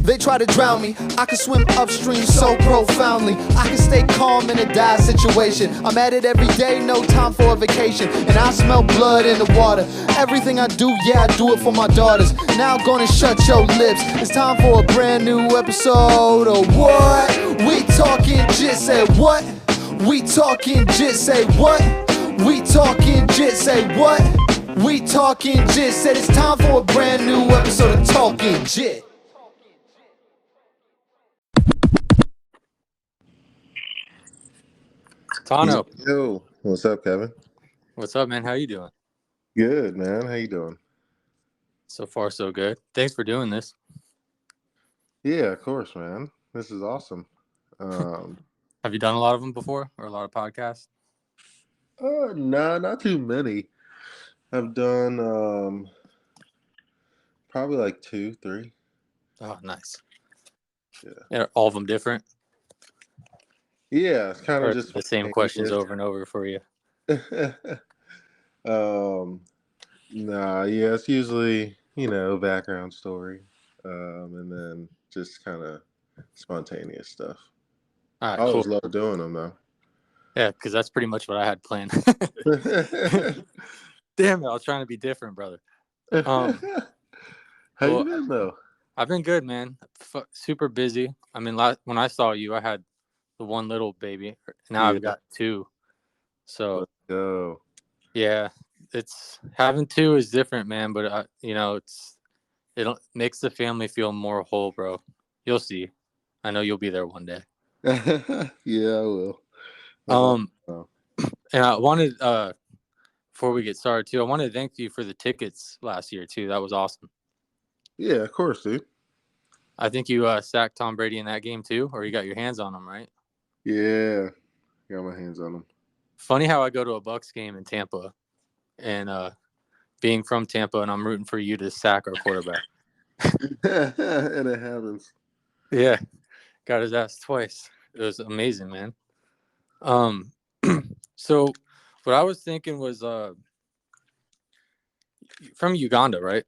They try to drown me. I can swim upstream so profoundly. I can stay calm in a dire situation. I'm at it every day, no time for a vacation. And I smell blood in the water. Everything I do, yeah, I do it for my daughters. Now I'm gonna shut your lips. It's time for a brand new episode of what? We talking jit, say what? We talking jit, say what? We talking jit, say what? We talking jit, said it's time for a brand new episode of Talking Jit. Tanoh, Yo, what's up, Kevin? what's up, man? How you doing? Good, man. How you doing? So far, so good. Thanks for doing this. Yeah, of course, man. This is awesome. Have you done a lot of them before, or a lot of podcasts? Nah, not too many. I've done probably like 2, 3. Oh, nice. Yeah. Are all of them different, Yeah, it's kind or of just the same questions over and over for you? Nah, yeah, it's usually, background story. And then just kind of spontaneous stuff. All right, I always cool. love doing them though. Yeah, because that's pretty much what I had planned. Damn it, I was trying to be different, brother. How you been though? I've been good, man. Super busy. I mean, when I saw you, I had the one little baby. Now I've got 2. So Let's go. yeah, it's having 2 is different, man. But it makes the family feel more whole, bro. You'll see. I know you'll be there one day. Yeah, I will. And I wanted before we get started too, I wanted to thank you for the tickets last year too. That was awesome. Yeah, of course, dude. I think you sacked Tom Brady in that game too, or you got your hands on him, right? Yeah, got my hands on him. Funny how I go to a Bucs game in Tampa, and being from Tampa, and I'm rooting for you to sack our quarterback. And it happens. Yeah, got his ass twice. It was amazing, man. So what I was thinking was from Uganda, right?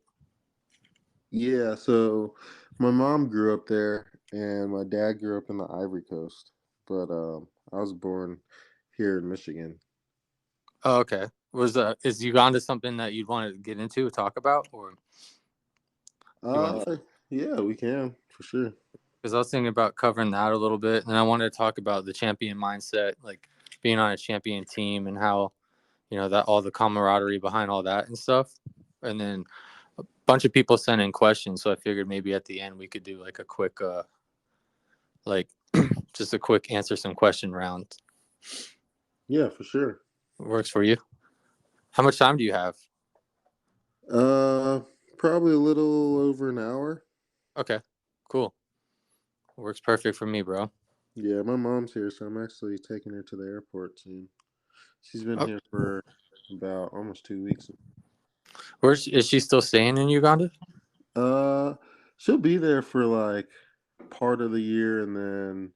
Yeah, so my mom grew up there, and my dad grew up in the Ivory Coast, but I was born here in Michigan. Oh, okay. Is Uganda something that you'd want to get into, talk about, or? Yeah, we can for sure. Because I was thinking about covering that a little bit, and I wanted to talk about the champion mindset, like being on a champion team, and how that all the camaraderie behind all that and stuff. And then a bunch of people sent in questions, so I figured maybe at the end we could do like a quick, just a quick answer some question round. Yeah, for sure. Works for you. How much time do you have? Probably a little over an hour. Okay, cool. Works perfect for me, bro. Yeah, my mom's here, so I'm actually taking her to the airport soon. She's been here for about almost 2 weeks. Is she still staying in Uganda? She'll be there for like part of the year, and then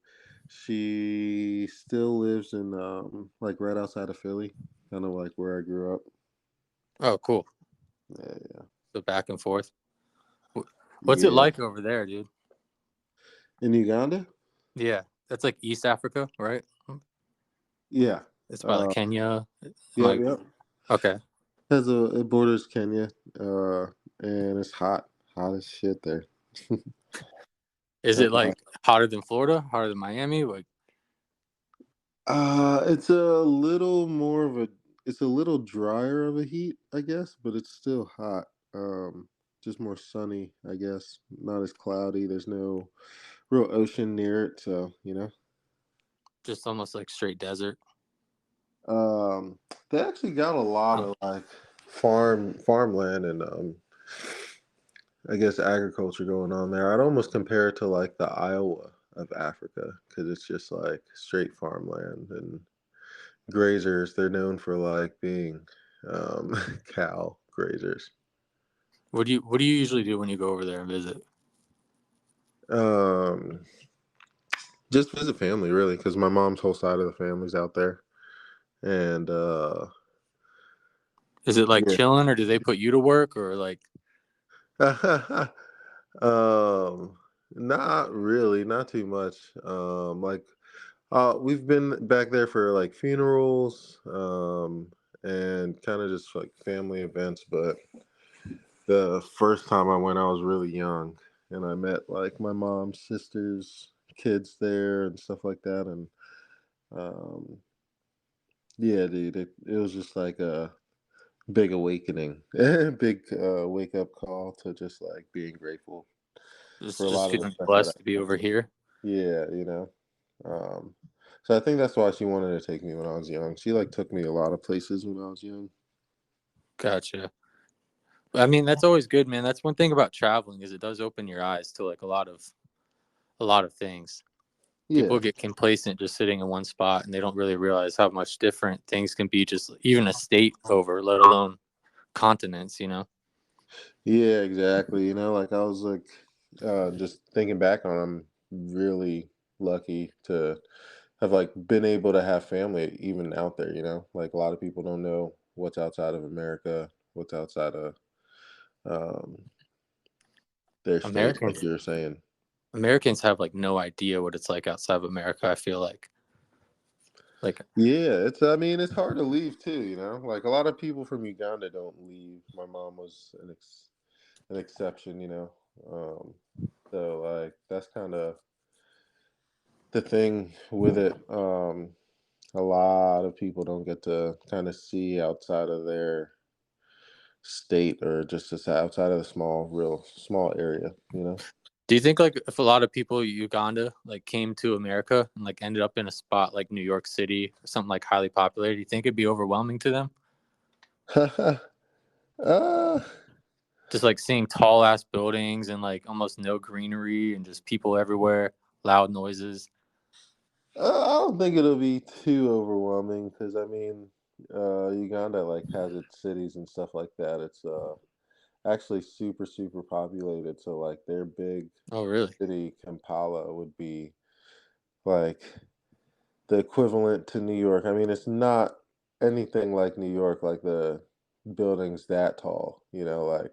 she still lives in like right outside of Philly, kind of like where I grew up. Oh, cool. Yeah. So back and forth. What's it like over there, dude? In Uganda? Yeah, that's like East Africa, right? Yeah. It's by like Kenya. Yeah. Okay. It borders Kenya, and it's hot as shit there. Is it like hotter than Florida? Hotter than Miami? Like, it's a little more of it's a little drier of a heat, I guess, but it's still hot. Just more sunny, I guess. Not as cloudy. There's no real ocean near it, so just almost like straight desert. They actually got a lot of like farmland and I guess agriculture going on there. I'd almost compare it to like the Iowa of Africa, because it's just like straight farmland and grazers. They're known for like being cow grazers. What do you usually do when you go over there and visit? Just visit family, really, because my mom's whole side of the family's out there. And is it like chilling, or do they put you to work, or like? Not really, not too much. Like we've been back there for like funerals, and kind of just like family events, but the first time I went I was really young and I met like my mom's sister's kids there and stuff like that and um yeah, dude, it was just like a big awakening, big wake up call to just like being grateful for a Just lot of the feeling stuff that I blessed to be over here. yeah, um so I think that's why she wanted to take me when I was young. She like took me a lot of places when I was young. Gotcha. I mean, that's always good, man. That's one thing about traveling is it does open your eyes to like a lot of things. Yeah. People get complacent just sitting in one spot and they don't really realize how much different things can be just even a state over, let alone continents. Yeah, exactly. Like I was like just thinking back on I'm really lucky to have like been able to have family even out there, Like a lot of people don't know what's outside of America, what's outside of um their state, like Americans you were saying. Americans have like no idea what it's like outside of America, I feel like Yeah, I mean it's hard to leave too, Like a lot of people from Uganda don't leave. My mom was an exception, Um so like that's kind of the thing with it. A lot of people don't get to kind of see outside of their state or just outside of the real small area. do you think like if a lot of people in Uganda like came to America and like ended up in a spot like New York City or something like highly popular, do you think it'd be overwhelming to them? uh, Just like seeing tall ass buildings and like almost no greenery and just people everywhere, loud noises. I don't think it'll be too overwhelming because I mean, Uganda like has its cities and stuff like that. It's actually super super populated, so like their big Oh, really? city Kampala would be like the equivalent to New York. I mean, it's not anything like New York, like the buildings that tall, like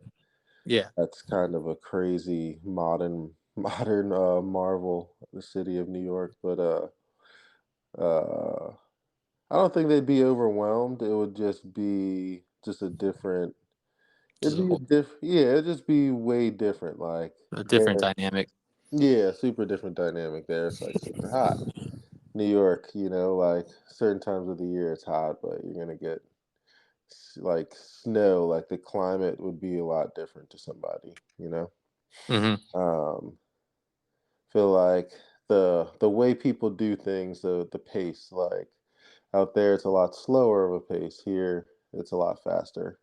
Yeah. that's kind of a crazy modern marvel, the city of New York. But uh I don't think they'd be overwhelmed. It would just be just a different it'd Just be yeah, it'd just be way different. Like a different there dynamic. yeah, super different dynamic there. It's like super hot. New York, like certain times of the year it's hot, but you're gonna get like snow. Like the climate would be a lot different to somebody. Hmm. Um, feel like the way people do things, the pace, like out there, it's a lot slower of a pace. Here, it's a lot faster.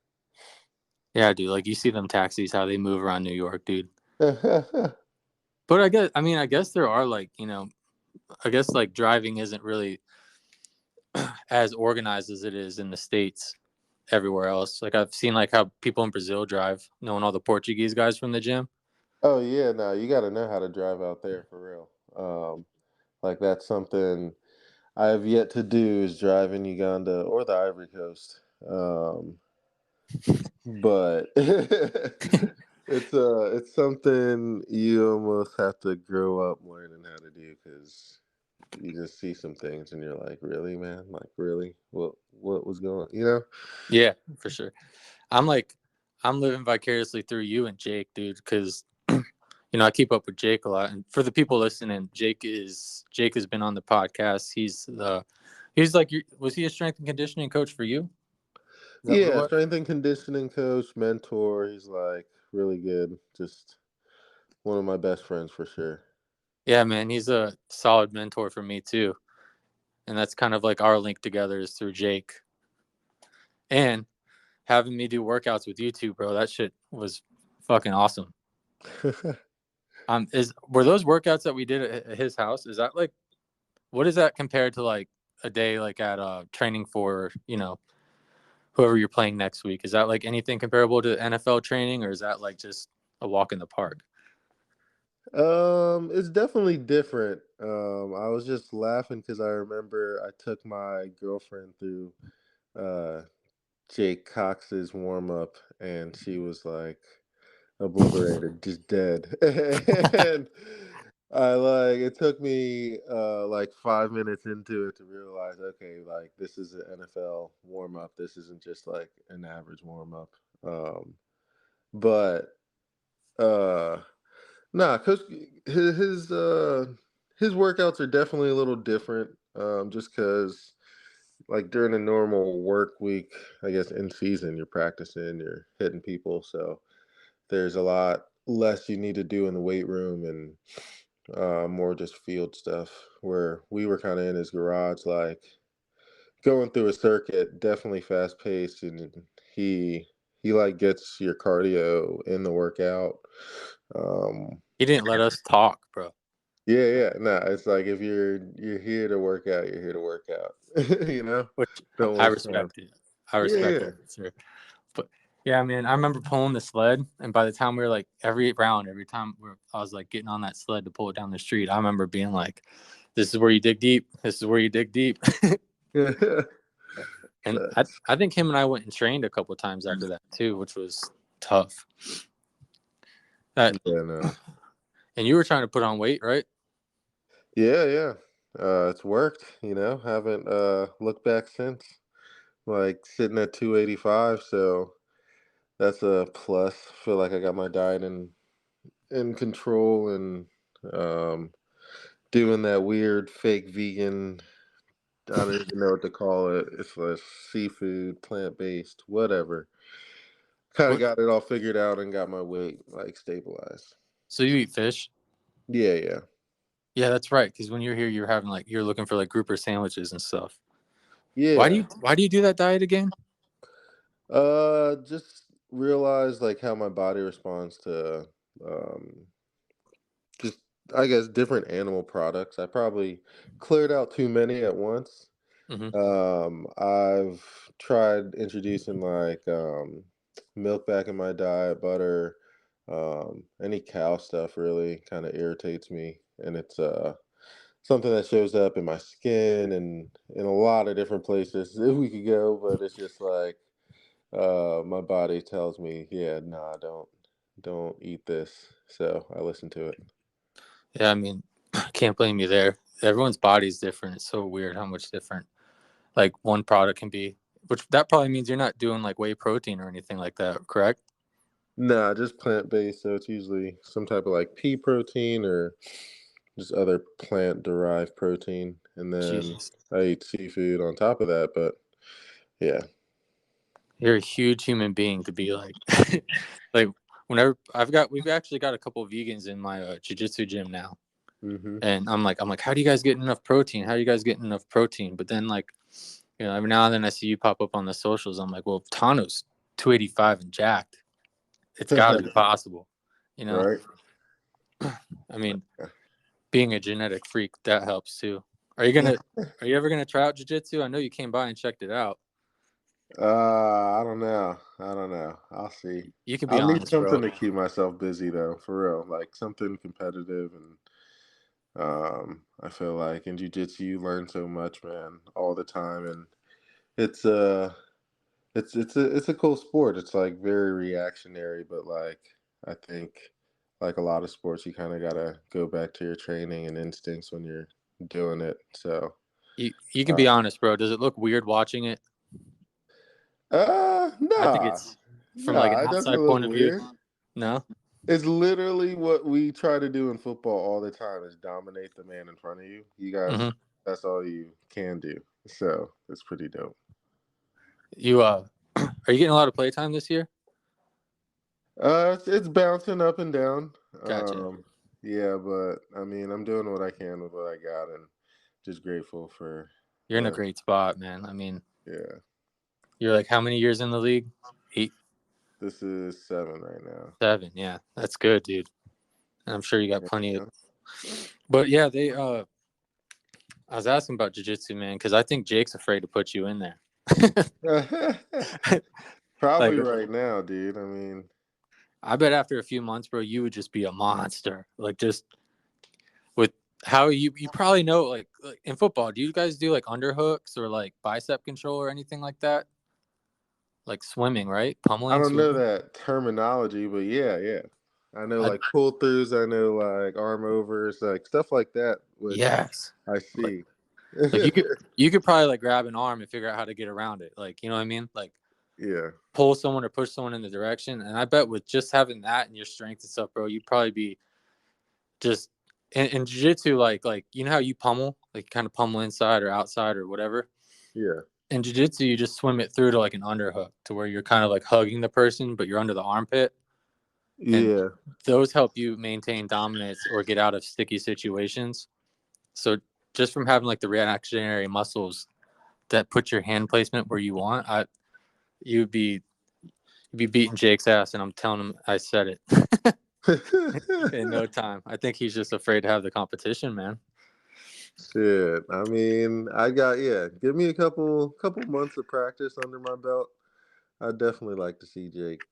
Yeah, dude. Like you see them taxis, how they move around New York, dude. But I guess there are like, I guess like driving isn't really as organized as it is in the States everywhere else. Like I've seen like how people in Brazil drive, knowing all the Portuguese guys from the gym. Oh yeah, no, you got to know how to drive out there for real. Like that's something I have yet to do is drive in Uganda or the Ivory Coast. But it's something you almost have to grow up learning how to do because you just see some things and you're like, really, man? Like, really? What was going? Yeah, for sure. I'm like, I'm living vicariously through you and Jake, dude, because I keep up with Jake a lot. And for the people listening, Jake has been on the podcast. He's like, was he a strength and conditioning coach for you? Is that what it Yeah, was? strength and conditioning coach, mentor. He's like really good. Just one of my best friends for sure. Yeah, man, he's a solid mentor for me too. And that's kind of like our link together is through Jake and having me do workouts with you two, bro. That shit was fucking awesome. Were those workouts that we did at his house? Is that like what is that compared to like a day like at training for whoever you're playing next week? Is that like anything comparable to NFL training, or is that like just a walk in the park? It's definitely different. I was just laughing because I remember I took my girlfriend through uh Jake Cox's warm up, and she was like, obliterated, just dead. And it took me like 5 minutes into it to realize, okay, like this is an NFL warm up. This isn't just like an average warm up. Um, but uh, nah, cause his his uh his workouts are definitely a little different. Just cause like during a normal work week, I guess in season, you're practicing, you're hitting people, so there's a lot less you need to do in the weight room and more just field stuff. Where we were kind of in his garage, like going through a circuit, definitely fast paced, and he he like gets your cardio in the workout. Um, He didn't let us talk, bro. yeah, yeah, nah, it's like if you're here to work out, you're here to work out. You know, Which don't I waste time. respect it. I Yeah, respect yeah. it, sir. But yeah, man, I remember pulling the sled, and by the time we were like every round, every time I was like getting on that sled to pull it down the street, I remember being like, "This is where you dig deep. This is where you dig deep." And Facts. I think him and I went and trained a couple of times after that too, which was tough. That Yeah, no. and you were trying to put on weight, right? Yeah, yeah. It's worked, you know. Haven't looked back since. Like sitting at 285, so that's a plus. Feel like I got my diet in control and um doing that weird fake vegan, I don't even know what to call it. It's like seafood, plant-based, whatever. Kind of What? got it all figured out and got my weight like stabilized. So you eat fish? Yeah, yeah. Yeah, that's right. Because when you're here, you're having like you're looking for like grouper sandwiches and stuff. Yeah. Why do you do that diet again? Just realized like how my body responds to um just I guess different animal products. I probably cleared out too many at once. Mm-hmm. I've tried introducing like milk back in my diet, butter, any cow stuff really kind of irritates me, and it's something that shows up in my skin and in a lot of different places we could go, but it's just like my body tells me, yeah, nah, don't eat this. So I listen to it. Yeah, I mean, can't blame you there. Everyone's body's different. It's so weird how much different like one product can be. Which that probably means you're not doing like whey protein or anything like that, correct? Nah, just plant-based, so it's usually some type of like pea protein or just other plant-derived protein, and then Jesus, I eat seafood on top of that. But yeah, you're a huge human being to be like, like whenever we've actually got a couple of vegans in my jiu-jitsu gym now, hmm and I'm like, how do you guys get enough protein? How do you guys get enough protein? But then like, every now and then I see you pop up on the socials. I'm like, well, if Tano's 285 and jacked, it's got to be possible, you know. right? I mean, being a genetic freak, that helps too. Are you ever gonna try out jiu-jitsu? I know you came by and checked it out. I don't know. I don't know. I'll see. You can be I'll need honest, bro. something to keep myself busy though, for real. Like something competitive and I feel like in jiu-jitsu you learn so much, man, all the time, and it's it's a cool sport. It's like very reactionary, but like I think like a lot of sports you kind of got to go back to your training and instincts when you're doing it. So, You can uh, be honest, bro. Does it look weird watching it? I think nah. it's from like Nah, an it doesn't outside look point of view. weird. No, It's literally what we try to do in football all the time is dominate the man in front of you. You guys, hmm that's all you can do. So, it's pretty dope. you are you getting a lot of playtime this year? It's bouncing up and down. Gotcha. Yeah, but I mean, I'm doing what I can with what I got, and just grateful for You're in a the great spot, man. I mean, yeah. you're like how many years in the league? 8, This is 7 right now. 7. Yeah, that's good, dude. And I'm sure you got plenty of. Yeah. But yeah, they I was asking about jiu-jitsu, man, because I think Jake's afraid to put you in there. Probably Like, right now, dude. I mean, I bet after a few months, bro, you would just be a monster. Like, just with how you probably know, like in football, do you guys do like underhooks or like bicep control or anything like that? like swimming, right? I Pummeling, don't know swimming. that terminology, but yeah. I know I, like pull throughs. I know like arm overs, like stuff like that, which yes. I Like, see. like you could probably like grab an arm and figure out how to get around it. Like, you know what I mean? Like Yeah. pull someone or push someone in the direction. And I bet with just having that and your strength and stuff, bro, you'd probably be just in jiu-jitsu, like you know how you pummel, like kind of pummel inside or outside or whatever. Yeah. In jiu-jitsu, you just swim it through to like an underhook to where you're kind of like hugging the person, but you're under the armpit. And Yeah. those help you maintain dominance or get out of sticky situations. So just from having like the reactionary muscles that put your hand placement where you want, you'd be beating Jake's ass, and I'm telling him I said it in no time. I think he's just afraid to have the competition, man. Shit. I mean, I got give me a couple months of practice under my belt. I'd definitely like to see Jake.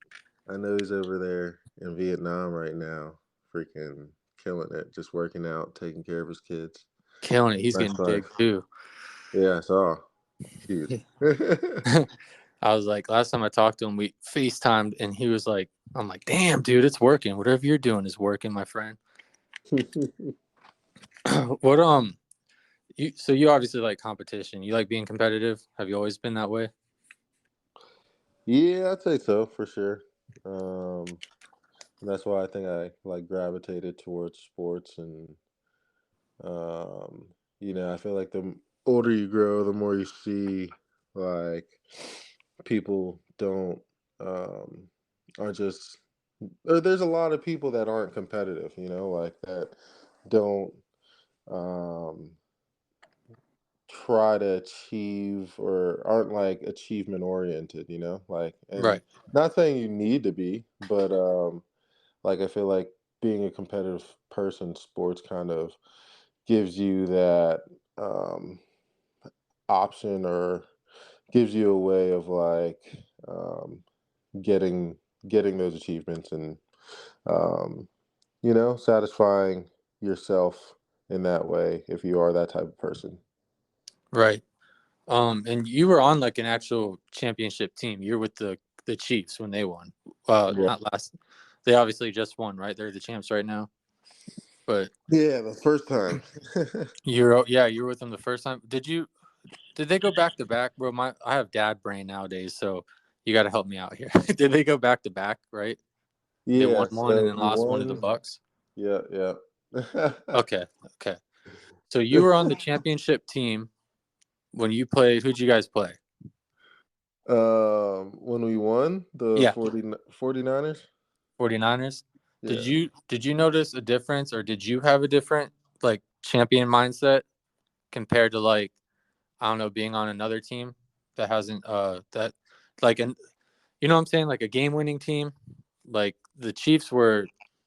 I know he's over there in Vietnam right now, freaking killing it, just working out, taking care of his kids. Killing it. He's Nice getting big life. too. Yeah, I saw. Huge. I was like, last time I talked to him, we FaceTimed, and he was like, I'm like, damn, dude, it's working. Whatever you're doing is working, my friend. What you obviously like competition. You like being competitive. Have you always been that way? Yeah, I'd say so for sure. Um, that's why I think I like gravitated towards sports, and um, I feel like the older you grow, the more you see like people don't are just there's a lot of people that aren't competitive, like that don't um try to achieve or aren't like achievement oriented, like, and Right. not saying you need to be, but like I feel like being a competitive person, sports kind of gives you that um option, or gives you a way of like um getting those achievements, and um satisfying yourself in that way if you are that type of person. Right. And you were on like an actual championship team. You're with the Chiefs when they won. Yeah. Not last. They obviously just won, right? They're the champs right now. But Yeah, the first time. you're with them the first time. Did they go back to back, bro? I have dad brain nowadays, so you got to help me out here. Did they go back to back, right? They Yeah, won one and so then we lost one to the won. Bucks. Yeah, yeah. Okay, okay. So you were on the championship team when you played. Who'd you guys play? When we won the Yeah, 49ers. 49ers. Did Yeah. you did you notice a difference, or did you have a different like champion mindset compared to like I don't know being on another team that hasn't that like an you know what I'm saying, like a game winning team, like the Chiefs were.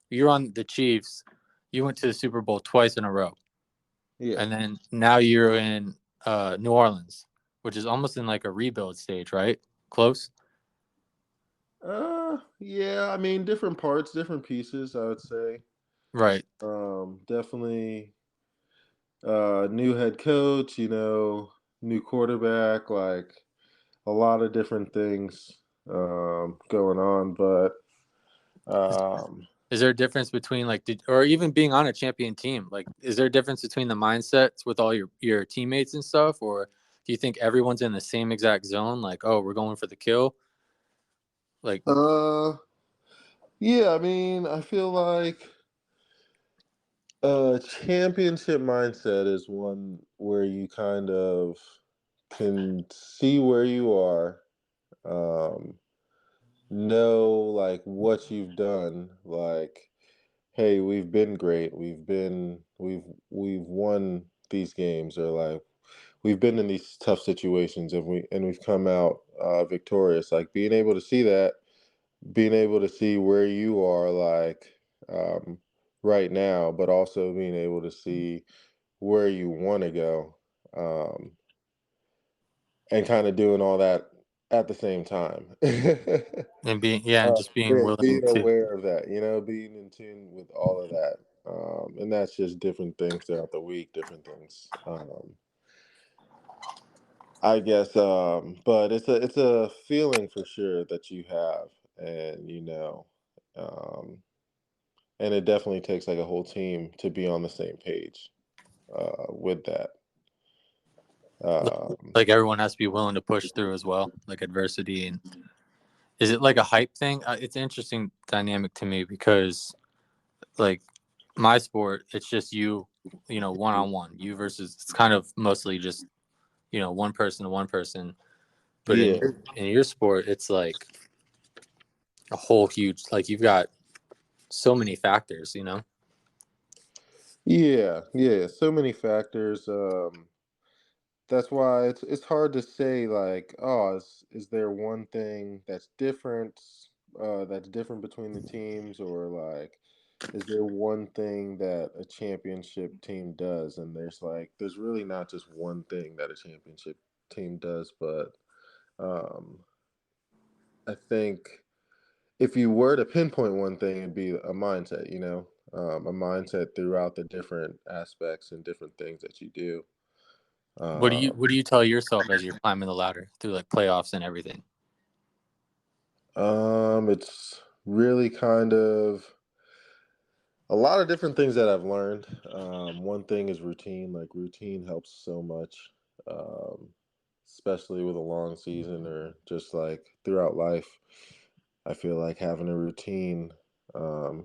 You're on the Chiefs. You went to the Super Bowl twice in a row, Yeah. and then now you're in New Orleans, which is almost in like a rebuild stage, right? Close. Yeah, I mean different parts, different pieces, I would say. Right. Definitely new head coach, new quarterback, like a lot of different things going on, but Is, um is there a difference between like or even being on a champion team? Like, is there a difference between the mindsets with all your teammates and stuff, or do you think everyone's in the same exact zone? Like, oh, we're going for the kill. Like, uh yeah, I mean, I feel like championship mindset is one where you kind of can see where you are, um, know like what you've done, like, hey, we've been great, we've won these games, or like we've been in these tough situations, and we've come out victorious. Like being able to see that, being able to see where you are, like um, right now, but also being able to see where you want to go, um, and kind of doing all that at the same time. and being and just being Being willing to. aware of that, being in tune with all of that. And that's just different things throughout the week, different things. I guess, but it's a feeling for sure that you have, and um, and it definitely takes like a whole team to be on the same page with that. Um, Like everyone has to be willing to push through as well, like adversity. And is it like a hype thing? It's an interesting dynamic to me because like my sport, it's just one on one, you versus. It's kind of mostly just one person to one person. But in yeah, your sport, it's like a whole huge, like you've got so many factors. yeah. So many factors. That's why it's hard to say like, oh, is there one thing that's different between the teams, or like, is there one thing that a championship team does? And there's really not just one thing that a championship team does, but um, I think if you were to pinpoint one thing, it'd be a mindset. A mindset throughout the different aspects and different things that you do. What do you tell yourself as you're climbing the ladder through like playoffs and everything? It's really kind of a lot of different things that I've learned. One thing is routine. Like routine helps so much, um, especially with a long season or just like throughout life. I feel like having a routine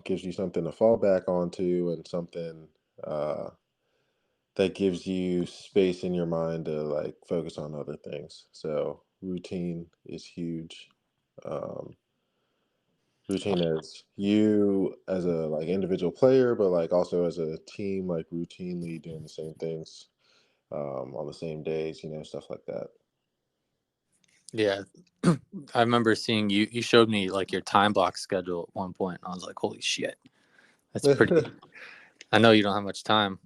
gives you something to fall back onto and something uh, that gives you space in your mind to like focus on other things. So routine is huge. Um, Routine as you as a like individual player, but like also as a team, like routinely doing the same things on the same days, stuff like that. Yeah, I remember seeing you showed me like your time block schedule at one point, and I was like, holy shit, that's pretty. I know you don't have much time,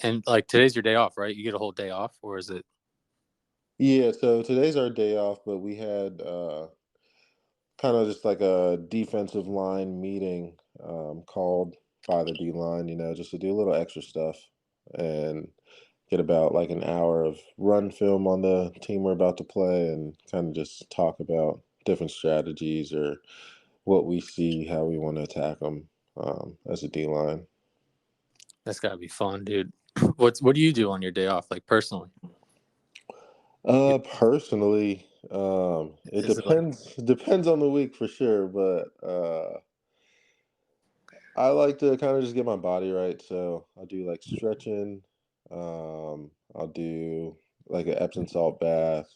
and like today's your day off, right? You get a whole day off, or is it? Yeah, so today's our day off, but we had kind of just like a defensive line meeting called by the D line, just to do a little extra stuff and get about like an hour of run film on the team we're about to play and kind of just talk about different strategies or what we see, how we want to attack them as a D line. That's gotta be fun, dude. What do you do on your day off, like personally? Personally, it Is it like depends on the week for sure, but I like to kind of just get my body right. So I do like stretching. I'll do like an Epsom salt bath.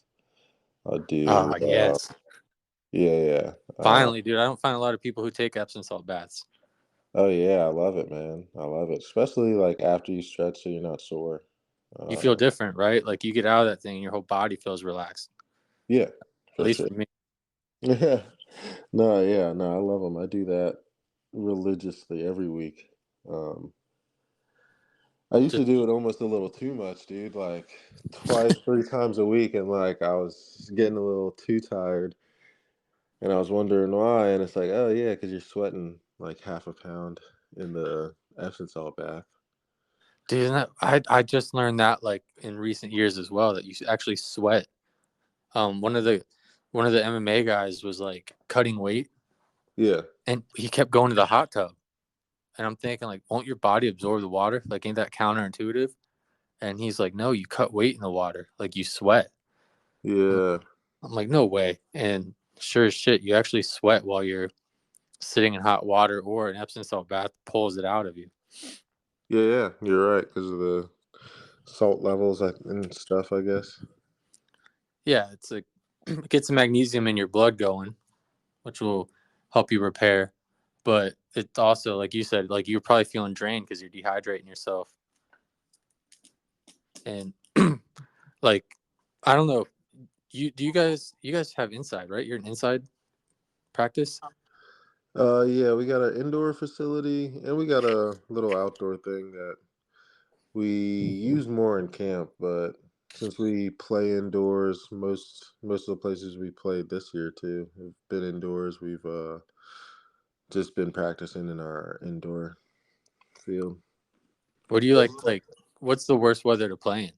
I'll do, yes, yeah, yeah. finally, dude. I don't find a lot of people who take Epsom salt baths. Oh yeah, I love it, man. I love it, especially like after you stretch so you're not sore. You feel Uh, different, right? Like you get out of that thing, your whole body feels relaxed. yeah, At for least sure. for me. Yeah, no, yeah, no, I love them. I do that religiously every week. Um, I used Just to do it almost a little too much, dude. Like twice, three times a week, and like I was getting a little too tired, and I was wondering why. And it's like, oh yeah, because you're sweating like half a pound in the Epsom salt bath. dude, I just learned that like in recent years as well that you actually sweat. One of the MMA guys was like cutting weight, Yeah, and he kept going to the hot tub. And I'm thinking like, won't your body absorb the water? Like, ain't that counterintuitive? And he's like, no, you cut weight in the water, like you sweat. I'm, yeah, I'm like, no way. And sure as shit, you actually sweat while you're sitting in hot water, or an Epsom salt bath pulls it out of you. yeah, yeah. You're right because of the salt levels and stuff, I guess. Yeah, it's like get some magnesium in your blood going, which will help you repair. But it's also like you said, like you're probably feeling drained because you're dehydrating yourself. And like I don't know, you guys have inside, right? You're an inside practice. Yeah, we got an indoor facility and we got a little outdoor thing that we use more in camp, but since we play indoors, most of the places we played this year too have been indoors. We've just been practicing in our indoor field. What do you like? Like, what's the worst weather to play in?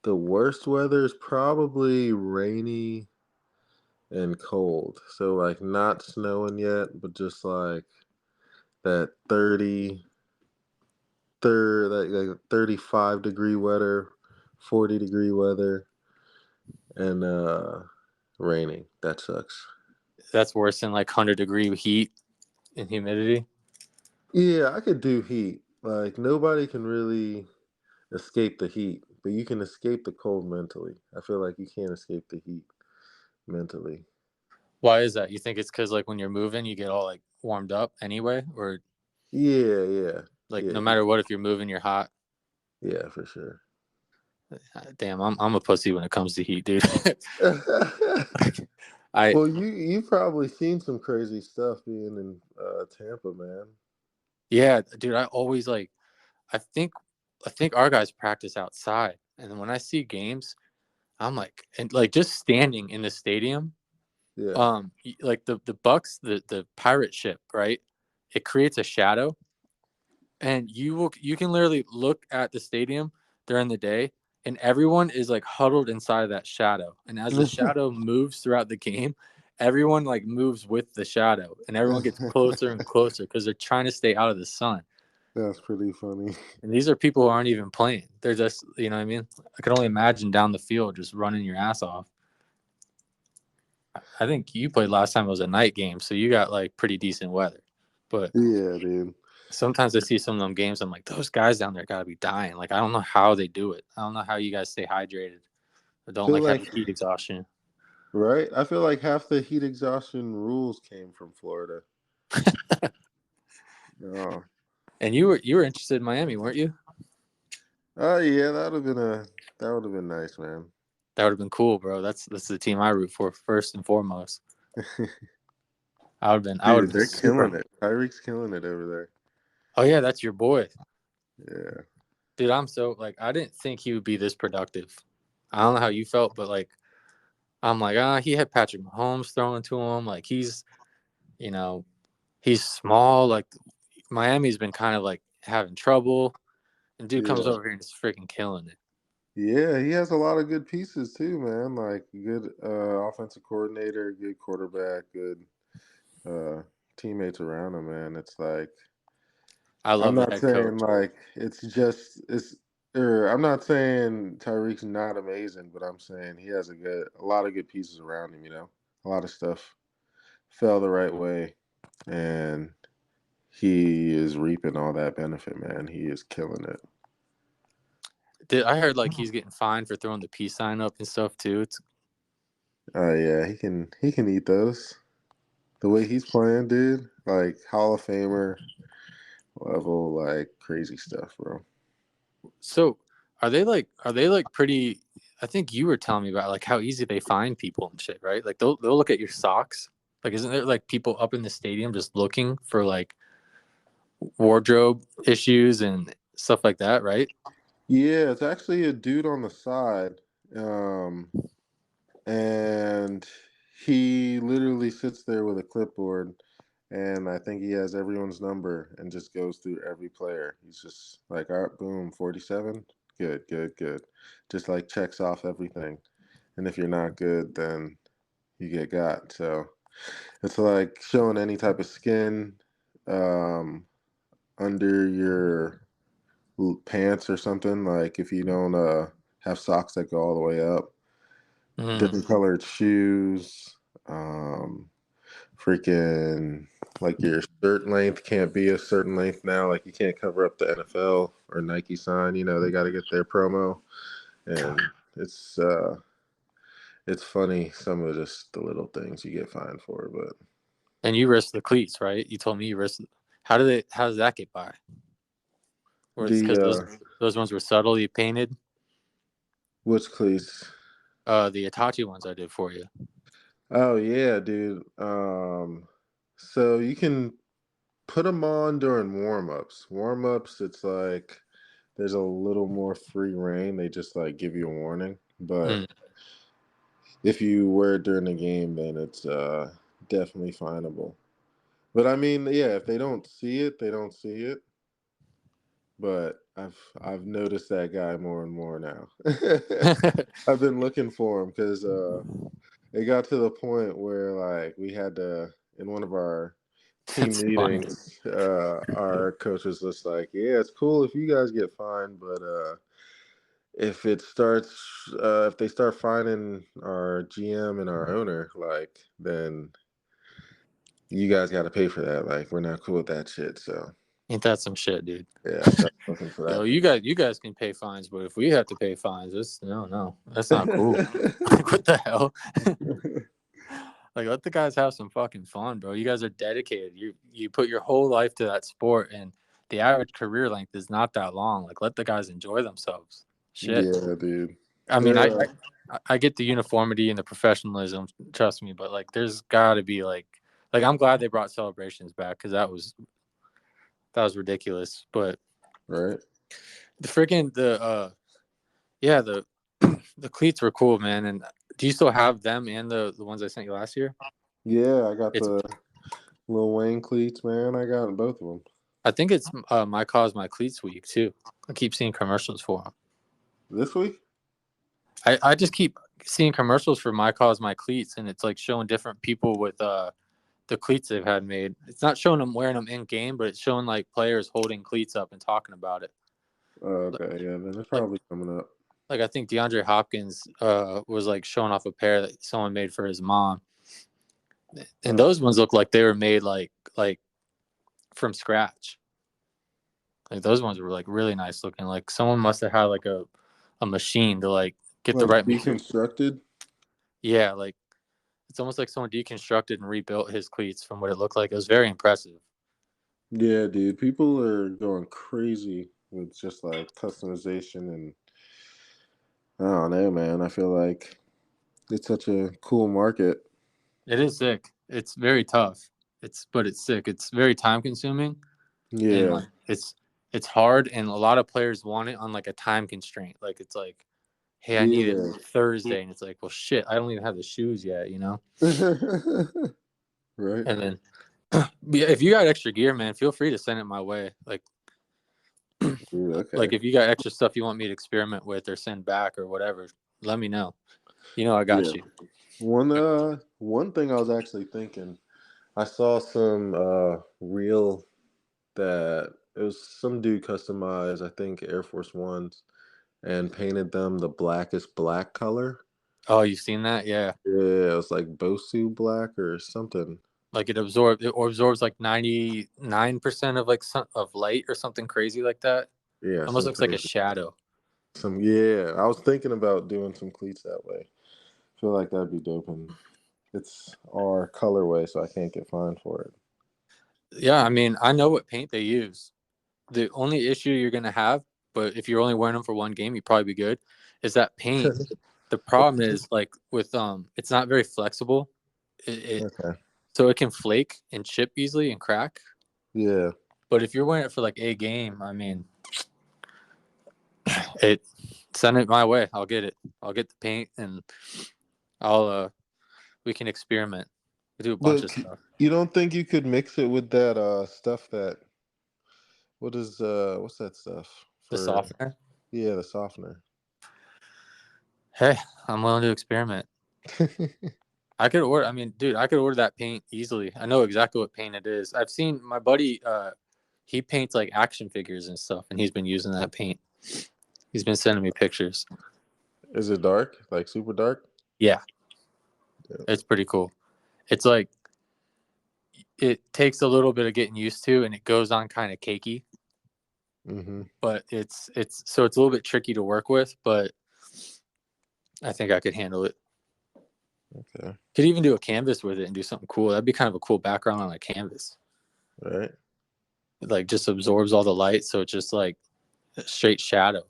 The worst weather is probably rainy and cold. So like not snowing yet, but just like that 35-degree weather, 40-degree weather, and raining. That sucks. That's worse than like 100-degree heat and humidity. Yeah, I could do heat. Like nobody can really escape the heat, but you can escape the cold mentally. I feel like you can't escape the heat mentally. Why is that? You think it's because like when you're moving, you get all like warmed up anyway, or Yeah, yeah, like yeah, no matter what, if you're moving, you're hot. yeah, for sure. Damn, I'm a pussy when it comes to heat, dude. I Well, you've probably seen some crazy stuff being in Tampa, man. Yeah, dude. I always like. I think I think our guys practice outside, and then when I see games, I'm like, and like just standing in the stadium, Yeah. like the Bucks, the pirate ship, right? It creates a shadow, and you can literally look at the stadium during the day, and everyone is like huddled inside of that shadow, and as the shadow moves throughout the game, everyone like moves with the shadow, and everyone gets closer and closer because they're trying to stay out of the sun. That's pretty funny. And these are people who aren't even playing. They're just, you know what I mean? I can only imagine down the field just running your ass off. I think you played last time it was a night game, so you got like pretty decent weather. But Yeah, dude. sometimes I see some of them games, I'm like, those guys down there got to be dying. Like, I don't know how they do it. I don't know how you guys stay hydrated or don't Feel like have like heat exhaustion. right? I feel like half the heat exhaustion rules came from Florida. Oh. And you were interested in Miami, weren't you? Oh yeah, that would have been nice, man. That would have been cool, bro. That's the team I root for first and foremost. I would Dude, have been they're killing super. it. Tyreek's killing it over there. Oh yeah, that's your boy. Yeah. Dude, I'm so like I didn't think he would be this productive. I don't know how you felt, but like I'm like, he had Patrick Mahomes throwing to him. Like you know, he's small. Like Miami's been kind of like having trouble. And dude comes Yeah. over here and is freaking killing it. Yeah, he has a lot of good pieces too, man. Like good offensive coordinator, good quarterback, good uh teammates around him, man. It's like I I'm love the not head coach. saying like it's or I'm not saying Tyreek's not amazing, but I'm saying he has a lot of good pieces around him, A lot of stuff fell the right way and he is reaping all that benefit, man. He is killing it. I heard like he's getting fined for throwing the peace sign up and stuff too. It's Yeah, he can eat those. The way he's playing, dude, like Hall of Famer level, like crazy stuff, bro. so are they like pretty I think you were telling me about like how easy they find people and shit, right? Like they'll look at your socks. Like isn't there like people up in the stadium just looking for like wardrobe issues and stuff like that, right? Yeah, it's actually a dude on the side, um, and he literally sits there with a clipboard, and I think he has everyone's number and just goes through every player. He's just like, all right, boom, 47, good, good, good, just like checks off everything. And if you're not good, then you get got. So it's like showing any type of skin um, under your pants or something. Like if you don't have socks that go all the way up, Mm. different colored shoes, um, freaking like your shirt length can't be a certain length now. Like you can't cover up the NFL or Nike sign. They got to get their promo, and it's uh, it's funny some of just the little things you get fined for, but. And you risk the cleats, right? You told me you risk. How does that get by? Or it's The because those ones were subtly painted. Which cleats? The Itachi ones I did for you. Oh yeah, dude. So you can put them on during warm-ups. Warm-ups, it's like there's a little more free reign. They just like give you a warning. But Mm. if you wear it during the game, then it's definitely finable. But I mean, yeah, if they don't see it, they don't see it. But I've noticed that guy more and more now. I've been looking for him because it got to the point where like we had to in one of our team It's funny. meetings, our coach was just like, "Yeah, it's cool if you guys get fined, but if it starts, if they start finding our GM and our owner, like, then you guys got to pay for that. Like, we're not cool with that shit." So, Ain't that some shit, dude? yeah, I started looking for Yo, that. you guys can pay fines, but if we have to pay fines, no, that's not cool. Like, what the hell? Like, let the guys have some fucking fun, bro. You guys are dedicated. You put your whole life to that sport, and the average career length is not that long. Like, let the guys enjoy themselves. Shit. Yeah, dude. I mean, They're I get the uniformity and the professionalism, trust me, but like, there's got to be like I'm glad they brought celebrations back because that was ridiculous. But right. the freaking the the cleats were cool, man. And do you still have them and the ones I sent you last year? Yeah, I got It's the Lil Wayne cleats, man. I got both of them I think it's My Cause My Cleats week too. I keep seeing commercials for them. this week. I just keep seeing commercials for My Cause My Cleats, and it's like showing different people with the cleats they've had made. It's not showing them wearing them in game, but it's showing like players holding cleats up and talking about it. Okay, yeah, then it's Like probably coming up. like I think DeAndre Hopkins was like showing off a pair that someone made for his mom, and Uh, those ones look like they were made like from scratch. Like those ones were like really nice looking. Like someone must have had like a machine to like get the like right material. deconstructed. Yeah, like it's almost like someone deconstructed and rebuilt his cleats from what it looked like. It was very impressive. Yeah, dude. People are going crazy with just like customization and I don't know, man. I feel like it's such a cool market. It is sick. It's very tough. But it's sick. It's very time consuming and Yeah, like it's hard and a lot of players want it on like a time constraint. Like it's like, hey, I need it yeah. Thursday, and it's like, well, shit, I don't even have the shoes yet, you know. Right. And then yeah, if you got extra gear, man, feel free to send it my way. Dude, Like okay. if you got extra stuff you want me to experiment with or send back or whatever, let me know. You know I Yeah. got you. One thing I was actually thinking, I saw some reel that it was some dude customized, I think Air Force Ones, and painted them the blackest black color. Oh, you've seen that? Yeah. Yeah, it was like Bosu black or something. Like it absorbs like 99% of like of light or something crazy like that. Yeah, Almost some looks like a crazy. shadow. Yeah, I was thinking about doing some cleats that way. Feel like that'd be dope, and it's our colorway, so I can't get fined for Yeah, I mean, I know what paint they use. The only issue you're gonna have, but if you're only wearing them for one game, you'd probably be good, is that paint. it. The problem is like with it's not very flexible. It Okay. so it can flake and chip easily and crack. Yeah. But if you're wearing it for like a game, I mean, it send it my way. I'll get it. I'll get the paint and I'll we can experiment. We do a bunch But of stuff. you don't think you could mix it with that stuff that what's that stuff The for? softener. Yeah, the softener. Hey, I'm willing to experiment. I could order. I mean, dude, I could order that paint easily. I know exactly what paint it is. I've seen my buddy. He paints like action figures and stuff, and he's been using that paint. He's been sending me pictures. Is it dark? Like super dark? Yeah, Yeah. it's pretty cool. It's like it takes a little bit of getting used to, and it goes on kind of cakey. Mm-hmm. But it's a little bit tricky to work with. But I think I could handle it. Okay. Could even do a canvas with it and do something cool. That'd be kind of a cool background on a canvas. All right. It like just absorbs all the light, so it's just like a straight shadow.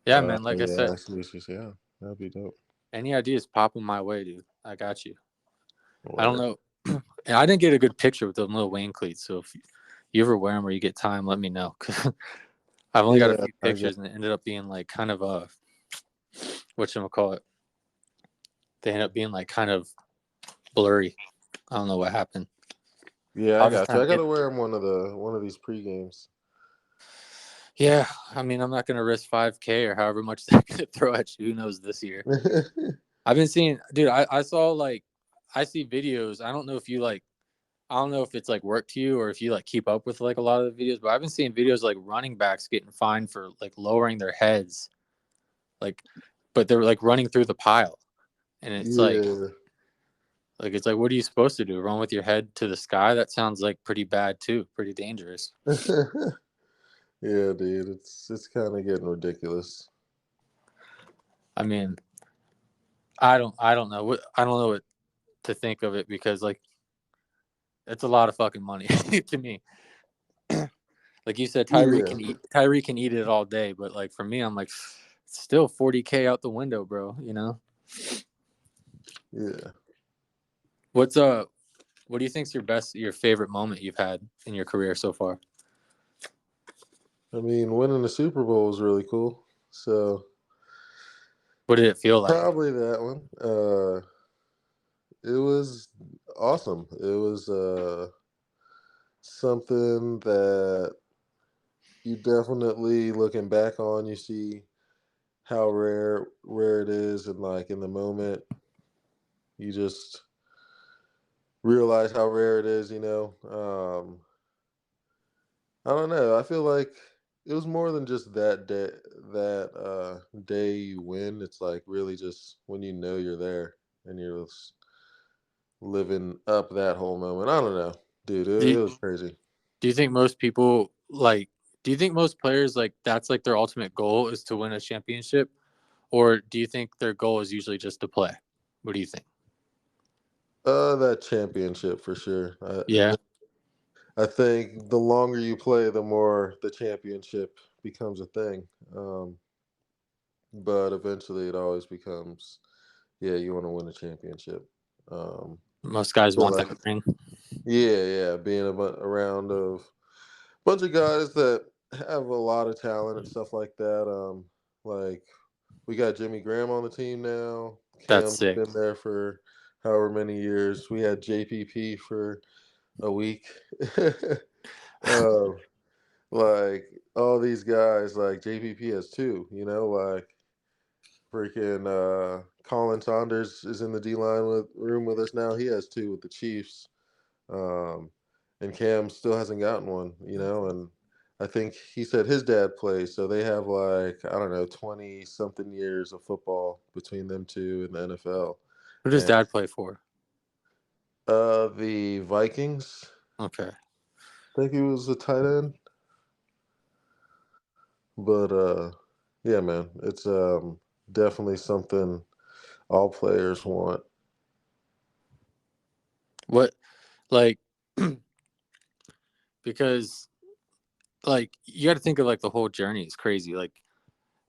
Yeah, man. Like I Yeah, said, I see what you say. Yeah, that'd be dope. any ideas pop in my way, dude. I got you. I don't Word. know. And I didn't get a good picture with those little Wayne cleats. So if you ever wear them or you get time, let me know. I've only got a Yeah, few I got. pictures and it ended up being like kind of a whatchamacallit. They ended up being like kind of blurry. I don't know what happened. Yeah, I I was just got you. kind I of gotta wear them one of these pre games. Yeah, I mean, I'm not gonna risk 5K or however much they're gonna throw at you. Who knows this year? I've been seeing, dude. I saw like, I see videos. I don't know if you like, I don't know if it's like work to you or if you like keep up with like a lot of the videos, but I've been seeing videos like running backs getting fined for like lowering their heads, like, but they're like running through the pile, and it's Yeah. like it's like, what are you supposed to do? Run with your head to the sky? That sounds like pretty bad too, pretty dangerous. Yeah, dude, it's kind of getting ridiculous. I mean, I don't know what to think of it because like it's a lot of fucking money to me. Like you said, Yeah, Tyree can eat it all day, but like for me, I'm like, it's still 40K out the window, bro. You know yeah. what's what do you think's your favorite moment you've had in your career so far? I mean, winning the Super Bowl is really cool. So What did it feel like? probably that one. It was awesome. It was something that you definitely looking back on. You see how rare it is, and like in the moment, you just realize how rare it is. I don't know. I feel like it was more than just that day you win. It's like really just when you know you're there and you're just living up that whole moment. I don't know, dude. Do It you, was crazy. do you think most people like? Do you think most players like that's like their ultimate goal is to win a championship, or do you think their goal is usually just to play? What do you think? That championship for sure. Yeah, I think the longer you play, the more the championship becomes a thing. But eventually, it always becomes, yeah, you want to win a championship. most guys Feel want like, that ring. yeah, being around of bunch of guys that have a lot of talent and stuff like that. Like we got Jimmy Graham on the team now. That's Cam's sick. been there for however many years. We had JPP for a week. um, like all these guys, like JPP has two. Like freaking Colin Saunders is in the D line with room with us now. He has two with the Chiefs. And Cam still hasn't gotten one, and I think he said his dad plays, so they have like, I don't know, 20 something years of football between them two in the NFL. Who does And dad play for? the Vikings, Okay. I think he was a tight end. But yeah, man, it's definitely something all players want. What like because like you got to think of like the whole journey is crazy. Like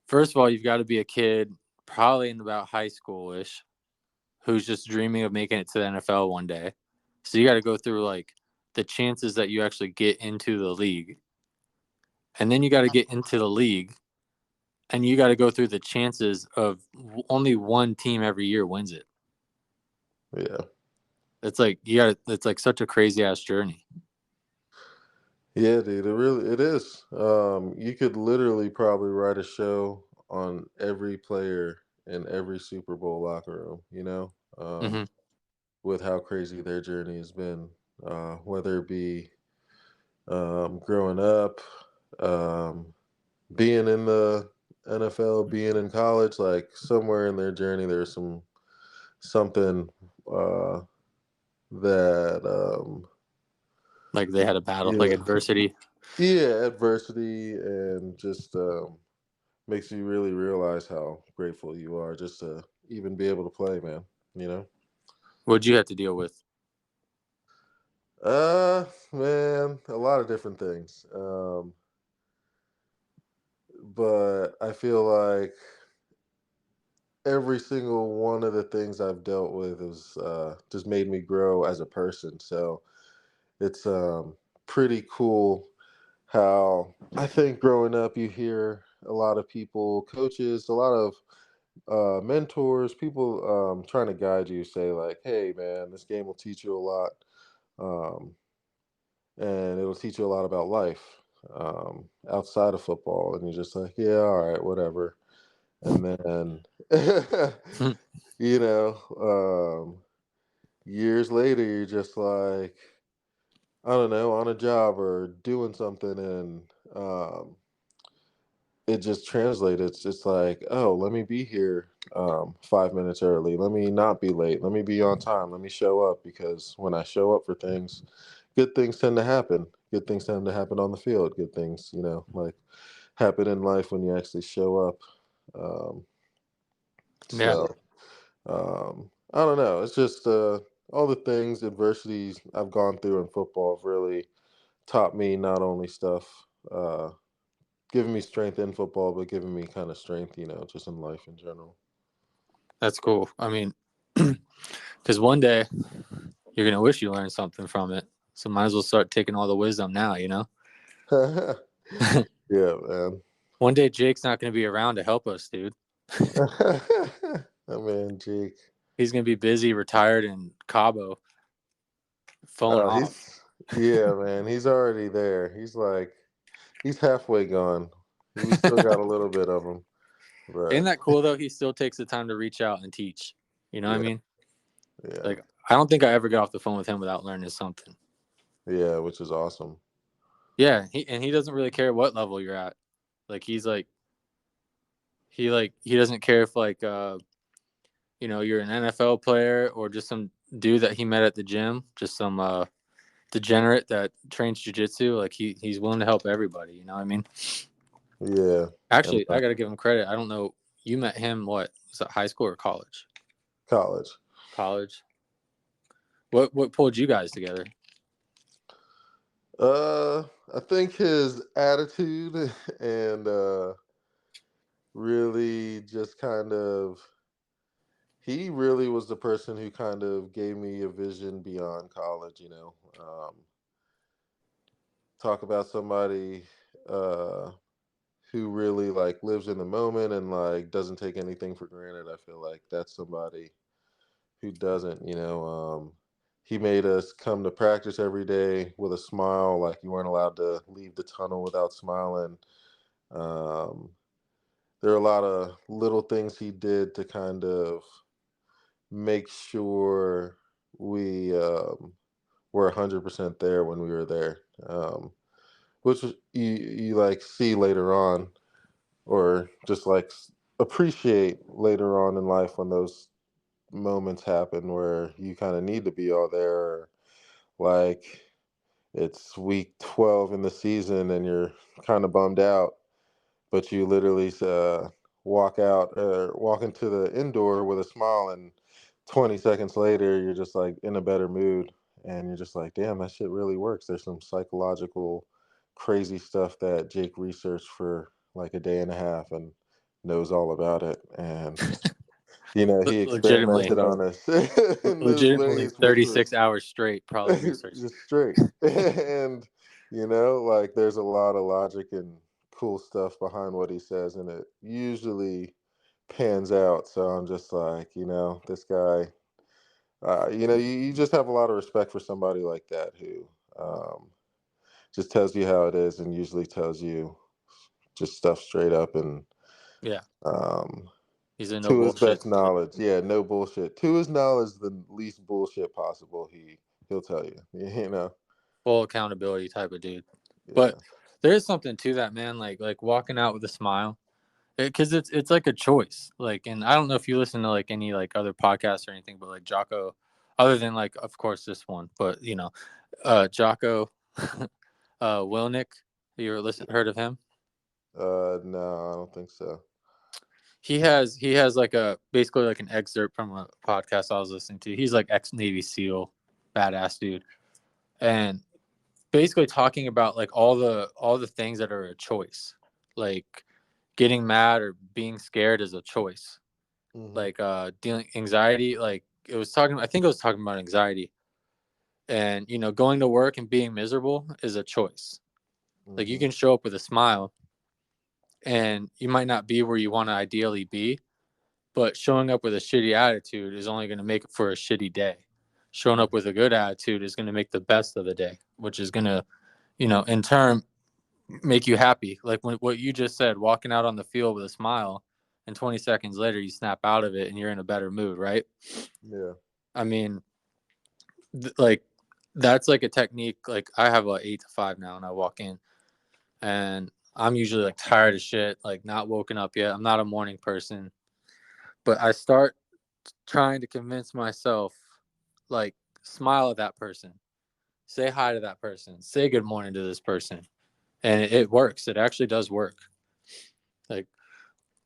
first of all, you've got to be a kid probably in about high schoolish who's just dreaming of making it to the NFL one day. So you got to go through like the chances that you actually get into the league. And then you got to get into the league and you got to go through the chances of only one team every year wins it. Yeah. It's like such a crazy ass journey. Yeah, dude, it is. You could literally probably write a show on every player in every Super Bowl locker room, Mm-hmm. with how crazy their journey has been, whether it be growing up, um, being in the NFL, being in college, like somewhere in their journey, there's something uh, that Like they had a battle, like yeah, adversity. yeah, adversity and just makes you really realize how grateful you are just to even be able to play, man. You know? What'd you have to deal with? Man, a lot of different things. But I feel like every single one of the things I've dealt with has just made me grow as a person. So it's pretty cool how I think growing up you hear a lot of people, coaches, a lot of mentors, people trying to guide you, say like, "Hey, man, this game will teach you a lot, um, and it'll teach you a lot about life." outside of football, and you're just like, yeah, all right, whatever. And then, you know, years later, you're just like, I don't know, on a job or doing something, and it just translates. It's just like, oh, let me be here 5 minutes early. Let me not be late. Let me be on time. Let me show up, because when I show up for things, good things tend to happen. Good things tend to happen on the field. Good things, like happen in life when you actually show up. Um, Yeah, so I don't know. It's just all the things, adversities I've gone through in football have really taught me not only stuff. Giving me strength in football, but giving me kind of strength, just in life in general. that's cool. I mean, because one day you're gonna wish you learned something from it. So might as well start taking all the wisdom now. Yeah, man. One day Jake's not gonna be around to help us, dude. Oh, man, Jake. He's gonna be busy, retired in Cabo, phone off. Yeah, man. He's already there. He's halfway gone. We still got a little bit of him, Isn't but that cool though? He still takes the time to reach out and teach. You know what I yeah, mean? yeah, Like I don't think I ever got off the phone with him without learning something. yeah, which is awesome. Yeah, he doesn't really care what level you're at. Like he's like he doesn't care if you're an NFL player or just some dude that he met at the gym, just some degenerate that trains jiu-jitsu. Like he's willing to help everybody, you know what I mean? Yeah. Actually, I got to give him credit. I don't know, you met him what? Was that high school or college? College. College. What pulled you guys together? I think his attitude and really just kind of he really was the person who kind of gave me a vision beyond college. Talk about somebody uh who really like lives in the moment and like doesn't take anything for granted. I feel like that's somebody who doesn't. He made us come to practice every day with a smile. Like, you weren't allowed to leave the tunnel without smiling. um there are a lot of little things he did to kind of make sure we were 100% there when we were there, which you like see later on, or just like appreciate later on in life when those moments happen where you kind of need to be all there, or like it's week 12 in the season and you're kind of bummed out, but you literally walk into the indoor with a smile, and 20 seconds later you're just like in a better mood, and you're just like, damn, that shit really works. There's some psychological crazy stuff that Jake researched for like a day and a half and knows all about it, and he Legitimately, experimented on us in those legitimately ways, which was 36 hours straight, probably researching. just straight. And like there's a lot of logic and cool stuff behind what he says, and it usually pans out. So I'm just like, this guy, you just have a lot of respect for somebody like that who just tells you how it is, and usually tells you just stuff straight up, and Yeah, um, he's a no to his bullshit, best knowledge. Yeah, no bullshit. To his knowledge, the least bullshit possible. He'll tell you. full accountability type of dude. Yeah. But there is something to that, man. Like walking out with a smile, because it's like a choice. Like, and I don't know if you listen to like any like other podcasts or anything, but like Jocko, other than like of course this one, but Jocko, Wilnick, you ever heard of him? No, I don't think so. He has like a basically like an excerpt from a podcast I was listening to. He's like ex Navy SEAL, badass dude, and basically talking about like all the things that are a choice, like getting mad or being scared is a choice, Hmm. like dealing anxiety, like I think it was talking about anxiety, and going to work and being miserable is a choice. Like you Hmm. can show up with a smile and you might not be where you want to ideally be, but showing up with a shitty attitude is only going to make it for a shitty day. Showing up with a good attitude is going to make the best of the day, which is going to in turn make you happy. Like what you just said, walking out on the field with a smile, and 20 seconds later you snap out of it and you're in a better mood, right? Yeah. I mean, like that's like a technique. Like I have a 8 to 5 now, and I walk in, and I'm usually like tired of shit, like not woken up yet. I'm not a morning person, but I start trying to convince myself, like, smile at that person, say hi to that person, say good morning to this person, and it works. It actually does work. Like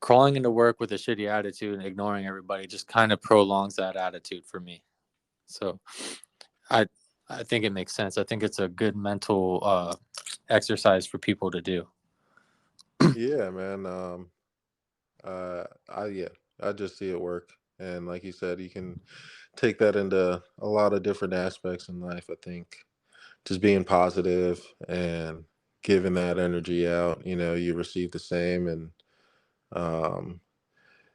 crawling into work with a shitty attitude and ignoring everybody just kind of prolongs that attitude for me. So I I think it makes sense. I think it's a good mental exercise for people to do. Yeah, man. Yeah, I just see it work, and like you said, you can take that into a lot of different aspects in life. I think just being positive and giving that energy out, you receive the same, and um,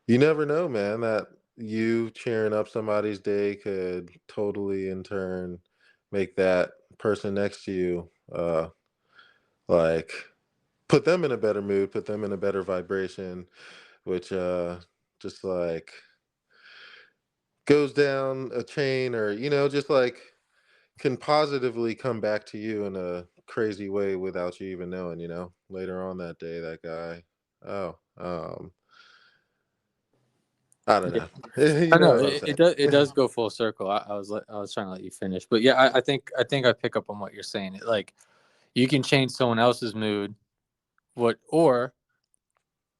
you never know, man, that you cheering up somebody's day could totally, in turn, make that person next to you, like put them in a better mood, put them in a better vibration, which just like goes down a chain, or just like can positively come back to you in a crazy way without you even knowing, later on that day, that guy, oh, I don't Yeah, know. I You know know what I'm it saying. does go full circle. I was trying to let you finish, but yeah, I think I pick up on what you're saying. Like you can change someone else's mood, or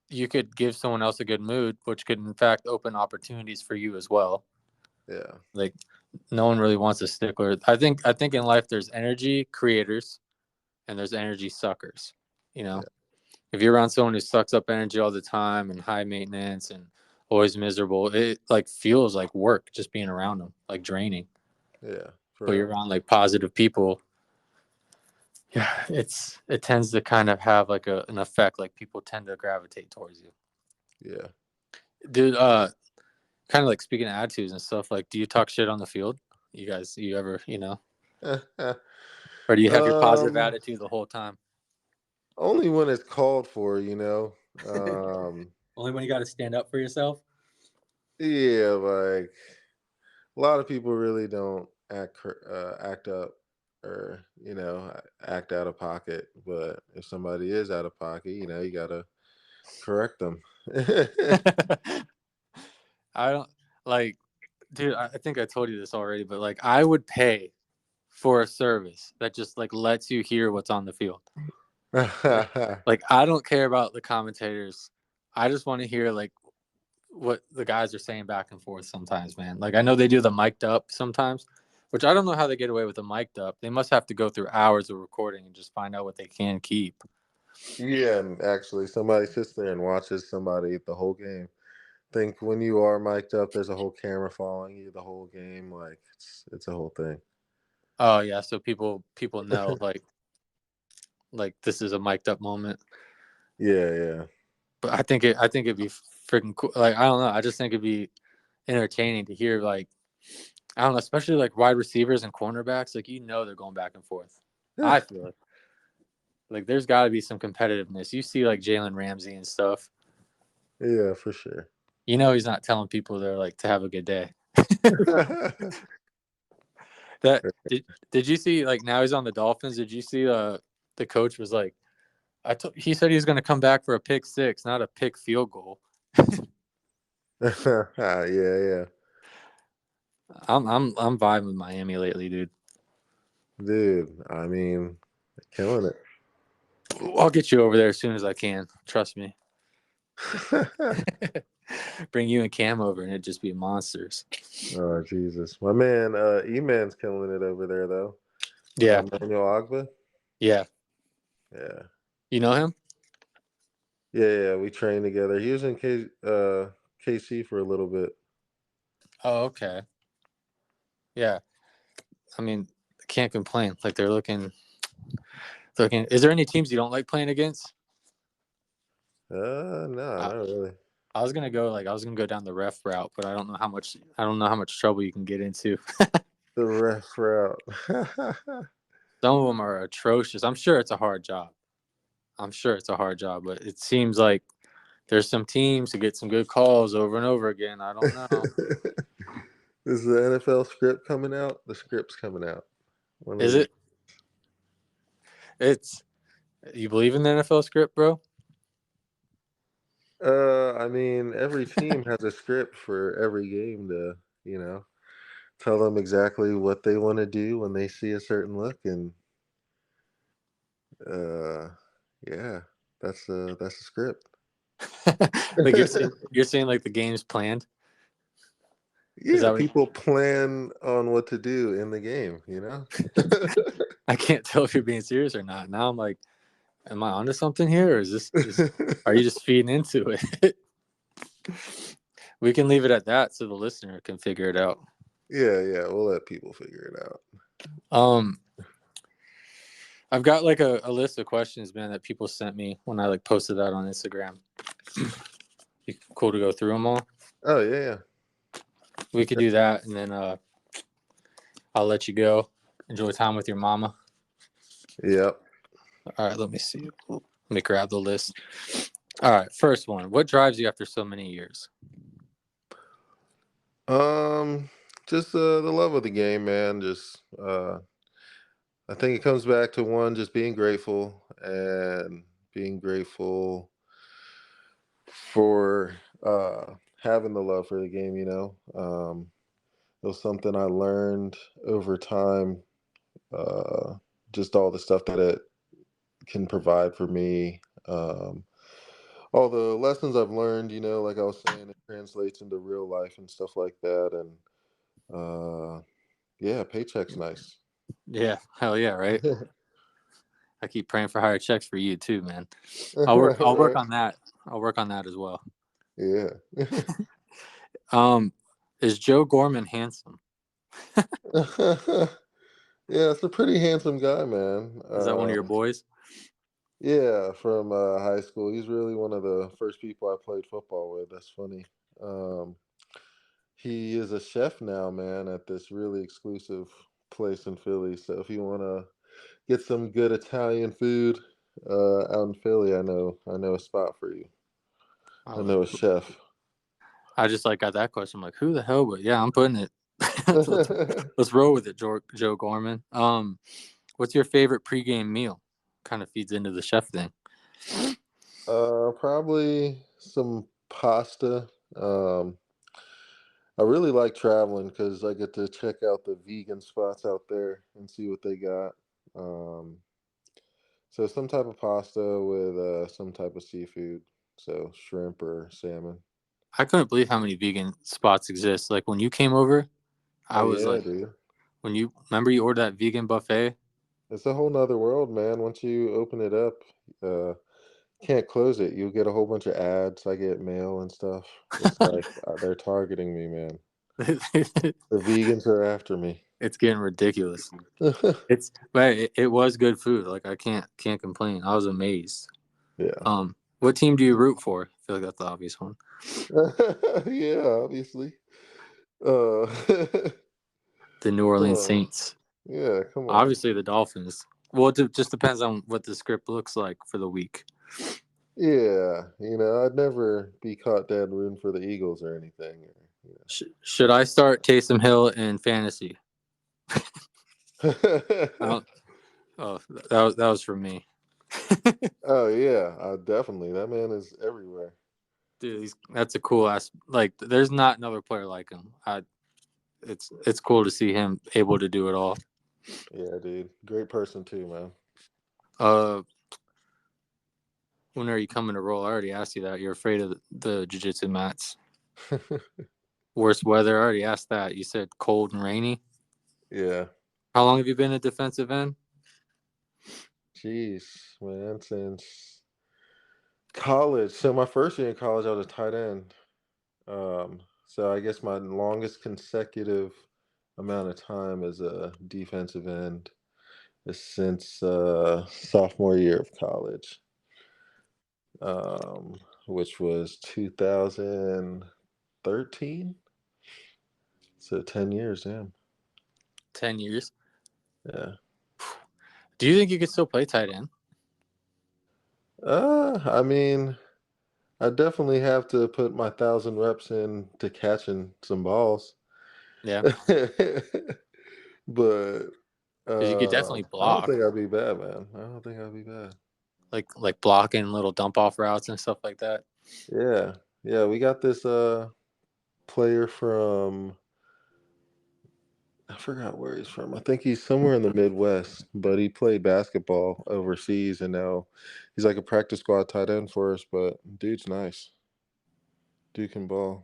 you could give someone else a good mood, which could in fact open opportunities for you as well. Yeah, Like no one really wants a stickler. I think in life there's energy creators and there's energy suckers. You know, yeah, if you're around someone who sucks up energy all the time and high maintenance and always miserable, it like feels like work just being around them, like draining. yeah, But for you're real. around like positive people, yeah, it tends to kind of have like an effect. Like people tend to gravitate towards you. Yeah. Dude, kind of like speaking of attitudes and stuff. Like, do you talk shit on the field? You ever, or do you have your positive um attitude the whole time? Only when it's called for. um Only when you got to stand up for yourself. yeah, like a lot of people really don't act up, or act out of pocket, but if somebody is out of pocket, you gotta correct them. I don't like, dude. I think I told you this already, but like, I would pay for a service that just like lets you hear what's on the field. Like I don't care about the commentators. I just want to hear like what the guys are saying back and forth sometimes, man. Like I know they do the mic'd up sometimes, which I don't know how they get away with the mic'd up. They must have to go through hours of recording and just find out what they can keep. Yeah, and actually somebody sits there and watches somebody the whole game. Think when you are mic'd up, there's a whole camera following you the whole game. Like it's a whole thing. Oh yeah, so people know like this is a mic'd up moment. Yeah, yeah. But I think it'd be freaking cool. Like I don't know, I just think it'd be entertaining to hear like I don't know, especially like wide receivers and cornerbacks. Like they're going back and forth. I feel it. Like there's got to be some competitiveness. You see like Jalen Ramsey and stuff. Yeah, for sure. He's not telling people they're like to have a good day. That did you see like now he's on the Dolphins? Did you see the coach was like he said he was going to come back for a pick six, not a pick field goal. Yeah, yeah. I'm vibing with Miami lately, dude. Dude, I mean, killing it. I'll get you over there as soon as I can. Trust me. Bring you and Cam over, and it'd just be monsters. Oh, Jesus. My man, E-Man's killing it over there, though. Yeah, Manuel Agba. yeah. Yeah. You know him? Yeah, yeah, we trained together. He was in KC for a little bit. Oh, okay. Yeah. I mean, can't complain. Like they're looking. Is there any teams you don't like playing against? No, not I, really. I was gonna go down the ref route, but I don't know how much trouble you can get into. The ref route. Some of them are atrocious. I'm sure it's a hard job. I'm sure it's a hard job, but it seems like there's some teams to get some good calls over and over again. I don't know. Is the NFL script coming out? The script's coming out. When Is are they? it? It's you believe in the NFL script, bro? I mean, every team has a script for every game to, tell them exactly what they want to do when they see a certain look, and uh, yeah, that's a script. Like you're saying like the game's planned. Is Yeah, that what people plan on what to do in the game, you know? I can't tell if you're being serious or not. Now I'm like, am I onto something here, or is this just are you just feeding into it? We can leave it at that so the listener can figure it out. Yeah, we'll let people figure it out. Um, I've got like a list of questions, man, that people sent me when I like posted that on Instagram. You cool to go through them all? Oh, yeah. We could do that, and then I'll let you go. Enjoy time with your mama. Yep. All right, let me see. Let me grab the list. All right, first one. What drives you after so many years? Just the love of the game, man. Just I think it comes back to one, just being grateful and being grateful for having the love for the game, you know. It was something I learned over time, uh, just all the stuff that it can provide for me. All the lessons I've learned, like I was saying, it translates into real life and stuff like that. And yeah, paycheck's nice. Yeah, hell yeah, right? I keep praying for higher checks for you too, man. I'll work Right? on that. I'll work on that as well. Yeah. Um, is Joe Gorman handsome? Yeah, it's a pretty handsome guy, man. Is that one of your boys? Yeah, from high school. He's really one of the first people I played football with. That's funny. Um, he is a chef now, man, at this really exclusive place in Philly. So if you want to get some good Italian food out in Philly, I know a spot for you. I know a chef. I just like got that question. I'm like, who the hell? But yeah, I'm putting it. let's roll with it, Joe Gorman. What's your favorite pregame meal? Kind of feeds into the chef thing. Probably some pasta. I really like traveling because I get to check out the vegan spots out there and see what they got. Um, so some type of pasta with some type of seafood, so shrimp or salmon. I couldn't believe how many vegan spots exist. Like when you came over, Oh I was yeah, like, dude. when you remember you ordered that vegan buffet. It's a whole nother world, man. Once you open it up, uh, can't close it. You'll get a whole bunch of ads. I get mail and stuff. It's like they're targeting me, man. The vegans are after me. It's getting ridiculous. But it was good food. Like I can't complain. I was amazed. Yeah. What team do you root for? I feel like that's the obvious one. Yeah, obviously. Uh, The New Orleans uh, Saints. yeah, come on. Obviously the Dolphins. Well, it just depends on what the script looks like for the week. Yeah, I'd never be caught dead rooting for the Eagles or anything. Should I start Taysom Hill in fantasy? Yeah. Oh, that was for me. Oh yeah, definitely. That man is everywhere. Dude, that's a cool ass. Like, there's not another player like him. It's cool to see him able to do it all. Yeah, dude. Great person too, man. Uh, when are you coming to roll? I already asked you that. You're afraid of the jiu-jitsu mats. Worst weather. I already asked that. You said cold and rainy. Yeah. How long have you been a defensive end? Jeez, man, since college. So my first year in college, I was a tight end. So I guess my longest consecutive amount of time as a defensive end is since sophomore year of college, which was 2013. So 10 years, damn. 10 years. Yeah. Do you think you could still play tight end? I mean, I definitely have to put my 1,000 reps in to catching some balls. Yeah, But because you could definitely I don't block, think I'd be bad, man. I don't think I'd be bad. like blocking little dump off routes and stuff like that. Yeah. Yeah, we got this player from I forgot where he's from. I think he's somewhere in the Midwest, but he played basketball overseas and now he's like a practice squad tight end for us, but dude's nice. Dude can ball.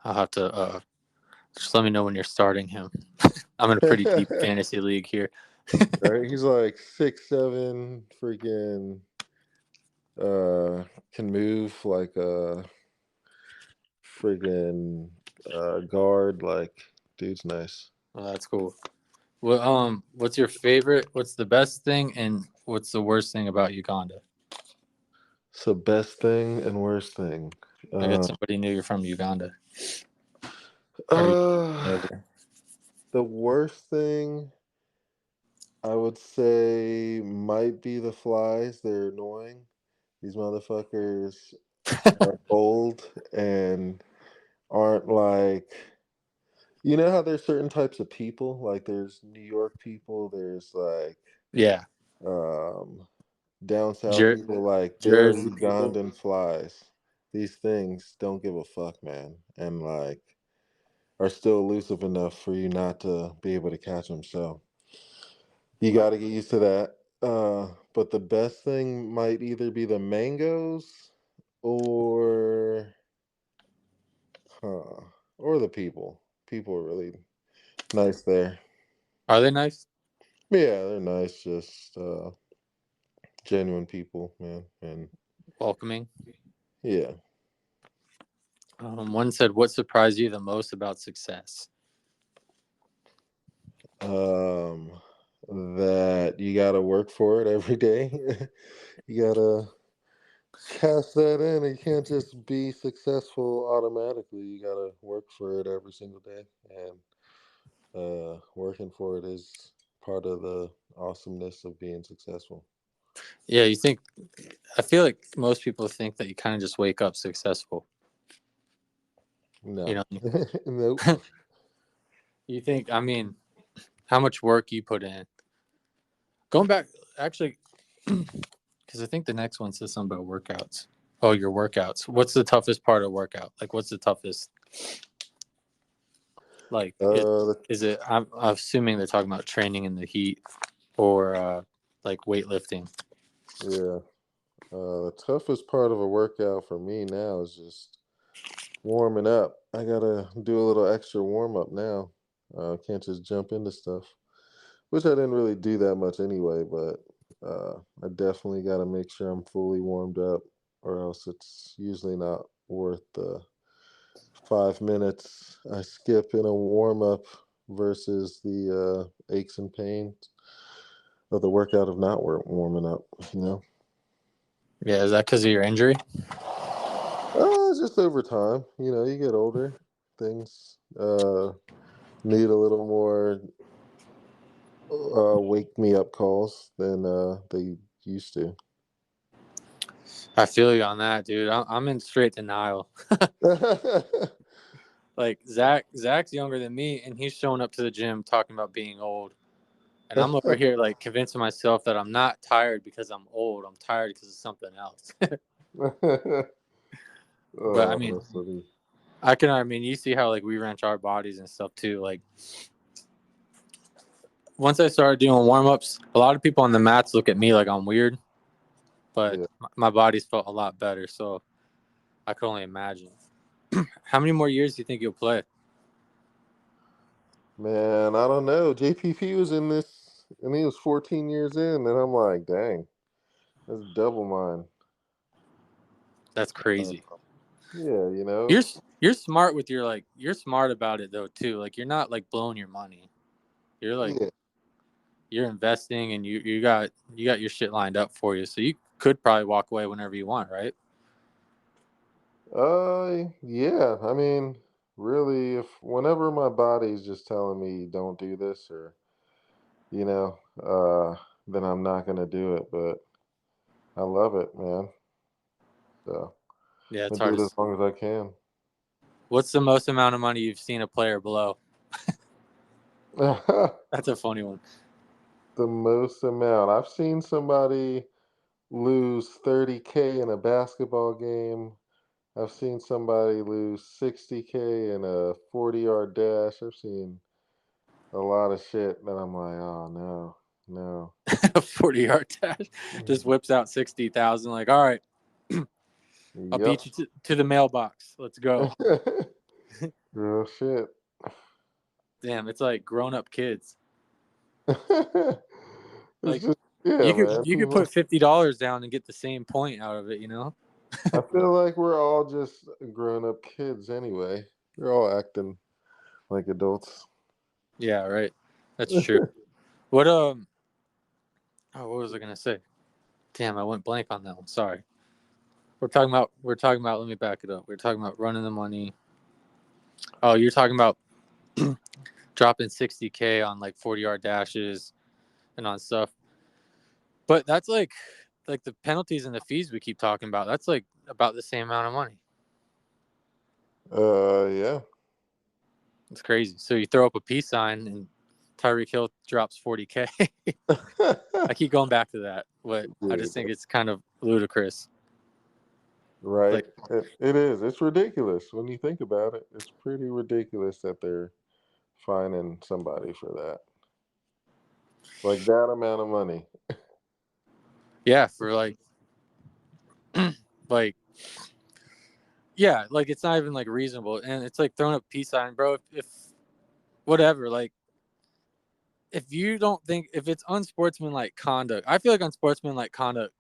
I'll have to just let me know when you're starting him. I'm in a pretty deep fantasy league here. Right? He's like 6'7", freaking uh can move like a friggin' guard. Like, dude's nice. Well, that's cool. Well, what's your favorite? What's the best thing, and what's the worst thing about Uganda? It's the best thing and worst thing. I got Uh, somebody knew you're from Uganda, or you uh, over. the worst thing I would say might be the flies. They're annoying. These motherfuckers are old and aren't like, you know how there's certain types of people? Like there's New York people, there's like Yeah, um down south Jer- people, like they're Jersey people. Ugandan flies. These things don't give a fuck, man, and like are still elusive enough for you not to be able to catch them. So you got to get used to that. But the best thing might either be the mangoes or, huh, or the people. People are really nice there. Are they nice? Yeah, they're nice. Just genuine people, man. And Welcoming. yeah. One said, "What surprised you the most about success?" Um, that you got to work for it every day. You got to cash that in. You can't just be successful automatically. You got to work for it every single day. And working for it is part of the awesomeness of being successful. Yeah, you think? I feel like most people think that you kind of just wake up successful. You No. know, Nope. you think? I mean, how much work you put in? Going back, actually, because I think the next one says something about workouts. Oh, your workouts. What's the toughest part of workout? Like, what's the toughest? Like, Uh, is it? I'm assuming they're talking about training in the heat or like weightlifting. yeah. The toughest part of a workout for me now is just warming up. I gotta do a little extra warm up now. Can't just jump into stuff, which I didn't really do that much anyway. But I definitely got to make sure I'm fully warmed up, or else it's usually not worth the 5 minutes I skip in a warm up versus the aches and pains of the workout of not warming up. You know, Yeah, is that because of your injury? it's just over time. You know, you get older, things need a little more wake me up calls than they used to. I feel you on that, dude. I'm in straight denial. Like Zach's younger than me, and he's showing up to the gym talking about being old, and I'm over here like convincing myself that I'm not tired because I'm old. I'm tired because of something else. But I Oh, mean, that's funny. I mean, you see how like we wrench our bodies and stuff too. Like once I started doing warm ups, a lot of people on the mats look at me like I'm weird, but Yeah, my body's felt a lot better. So I could only imagine. How many more years do you think you'll play? man, I don't know. JPP was in this, and he was 14 years in, and I'm like, dang, that's double mine. That's Uh, crazy. yeah, You're you're smart with your like you're smart about it though too. Like you're not like blowing your money. You're like yeah. you're investing and you got your shit lined up for you. So you could probably walk away whenever you want, right? Yeah. I mean, really, if whenever my body's just telling me don't do this, or you know, then I'm not gonna do it. But I love it, man. So Yeah, it's I'll do hard it to. as long as I can. What's the most amount of money you've seen a player blow? The That's a funny one. most amount. I've seen somebody lose 30K in a basketball game. I've seen somebody lose 60K in a 40-yard dash. I've seen a lot of shit that I'm like, oh no, no. A 40-yard dash just whips out 60,000. Like, all right, I'll Yep. beat you to the mailbox. Let's go. Real shit. Damn, it's like grown-up kids. It's Like, just, yeah, you could man. you could People, put $50 down and get the same point out of it, you know? I feel like we're all just grown-up kids anyway. We're all acting like adults. Yeah, right. That's true. What what was I gonna say? Damn, I went blank on that one. Sorry. We're talking about, let me back it up. We're talking about running the money. Oh, you're talking about dropping 60K on like 40-yard dashes and on stuff. But that's like the penalties and the fees we keep talking about. That's like about the same amount of money. Yeah. It's crazy. So you throw up a peace sign and Tyreek Hill drops 40K. I keep going back to that, but I just think it's kind of ludicrous. Right. Like, It is. It's ridiculous when you think about it. It's pretty ridiculous that they're fining somebody for that. Like that amount of money. yeah, for like yeah, like it's not even like reasonable, and it's like throwing up peace sign, bro. If whatever, like if you don't think if it's unsportsmanlike conduct, I feel like unsportsmanlike conduct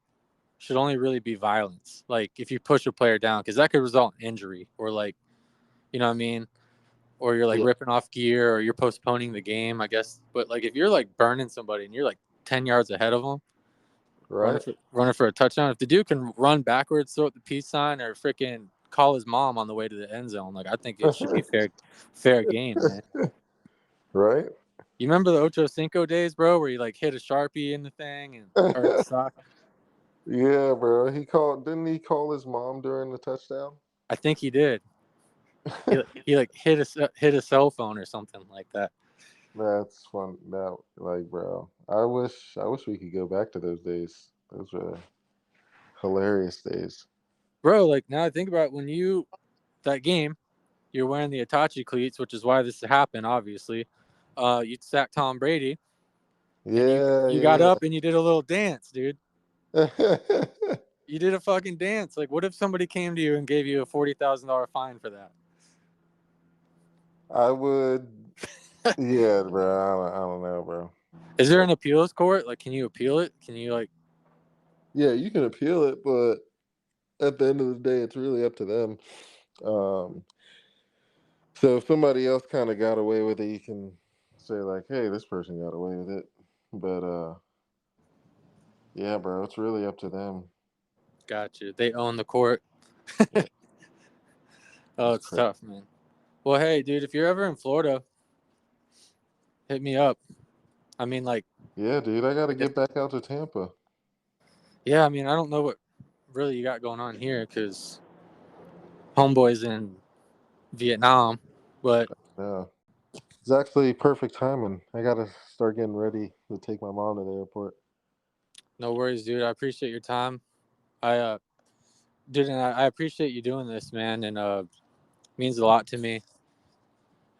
should only really be violence. Like if you push a player down, because that could result in injury or like, you know what I mean, or you're like Yeah. ripping off gear or you're postponing the game, I guess. But like if you're like burning somebody and you're like 10 yards ahead of them, Right. running for a touchdown, if the dude can run backwards, throw up the peace sign, or freaking call his mom on the way to the end zone, like I think it should be fair game, man. Right. You remember the Ocho Cinco days, bro, where you like hit a Sharpie in the thing and or the sock? Yeah, bro. Didn't he call his mom during the touchdown? I think he did. He like hit a cell phone or something like that. That's fun. That like, bro. I wish we could go back to those days. Those were hilarious days. Bro, like now I think about that game, you're wearing the Itachi cleats, which is why this happened, obviously. You sacked Tom Brady and Yeah, you got yeah, up and you did a little dance, dude. yeah. You did a fucking dance. Like what if somebody came to you and gave you a $40,000 fine for that? I would. Yeah, bro. I don't know, bro. Is there an appeals court? Like can you appeal it? Can you like Yeah, you can appeal it, but at the end of the day, it's really up to them. Um, so if somebody else kind of got away with it, you can say like, "Hey, this person got away with it." But yeah, bro, it's really up to them. gotcha. They own the court. Oh, It's it's crazy. tough, man. Well, hey, dude, if you're ever in Florida, hit me up. I mean, like, Yeah, dude, I got to get back out to Tampa. yeah, I mean, I don't know what really you got going on here because homeboy's in Vietnam, but Yeah, it's actually perfect timing. I got to start getting ready to take my mom to the airport. no worries, dude. I appreciate your time. I dude, and I appreciate you doing this, man, and means a lot to me.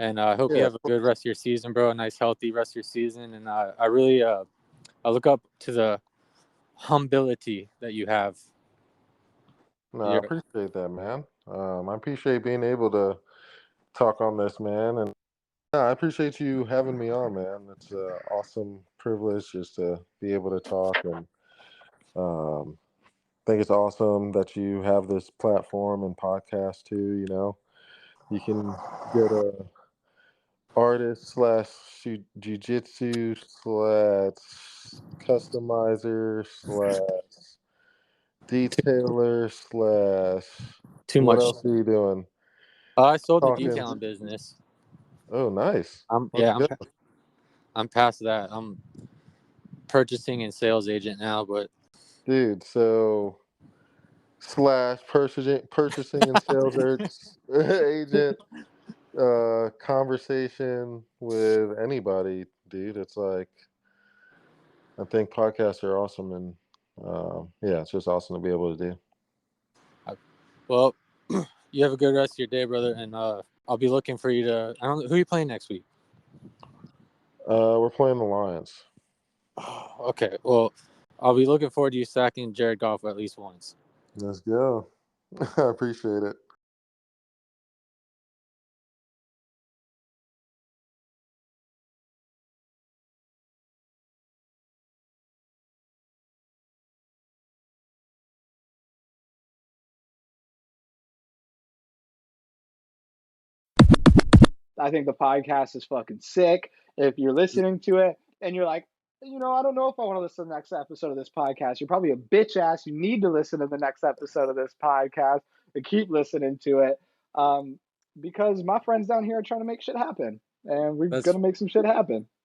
And I hope you Yeah, have a good rest of your season, bro. A nice, healthy rest of your season. And I really I look up to the humility that you have. no, I You're appreciate that, man. I appreciate being able to talk on this, man, and yeah, I appreciate you having me on, man. It's an awesome privilege just to be able to talk, and um, I think it's awesome that you have this platform and podcast too. You can get a artist slash jujitsu slash customizer slash detailer slash too what much. else are you doing? I sold the Talking. detailing business. Oh, nice. I'm Let's yeah, go. I'm past that. I'm purchasing and sales agent now, but Dude, so slash purchasing and sales agent, conversation with anybody, dude. It's like, I think podcasts are awesome, and yeah, it's just awesome to be able to do. Well, you have a good rest of your day, brother, and I'll be looking for you to. I don't. Who are you playing next week? We're playing the Lions. Okay. Well, I'll be looking forward to you sacking Jared Goff at least once. Let's go. I appreciate it. I think the podcast is fucking sick. If you're listening to it and you're like, I don't know if I want to listen to the next episode of this podcast, you're probably a bitch ass. You need to listen to the next episode of this podcast and keep listening to it. Because my friends down here are trying to make shit happen. And we're going to make some shit happen.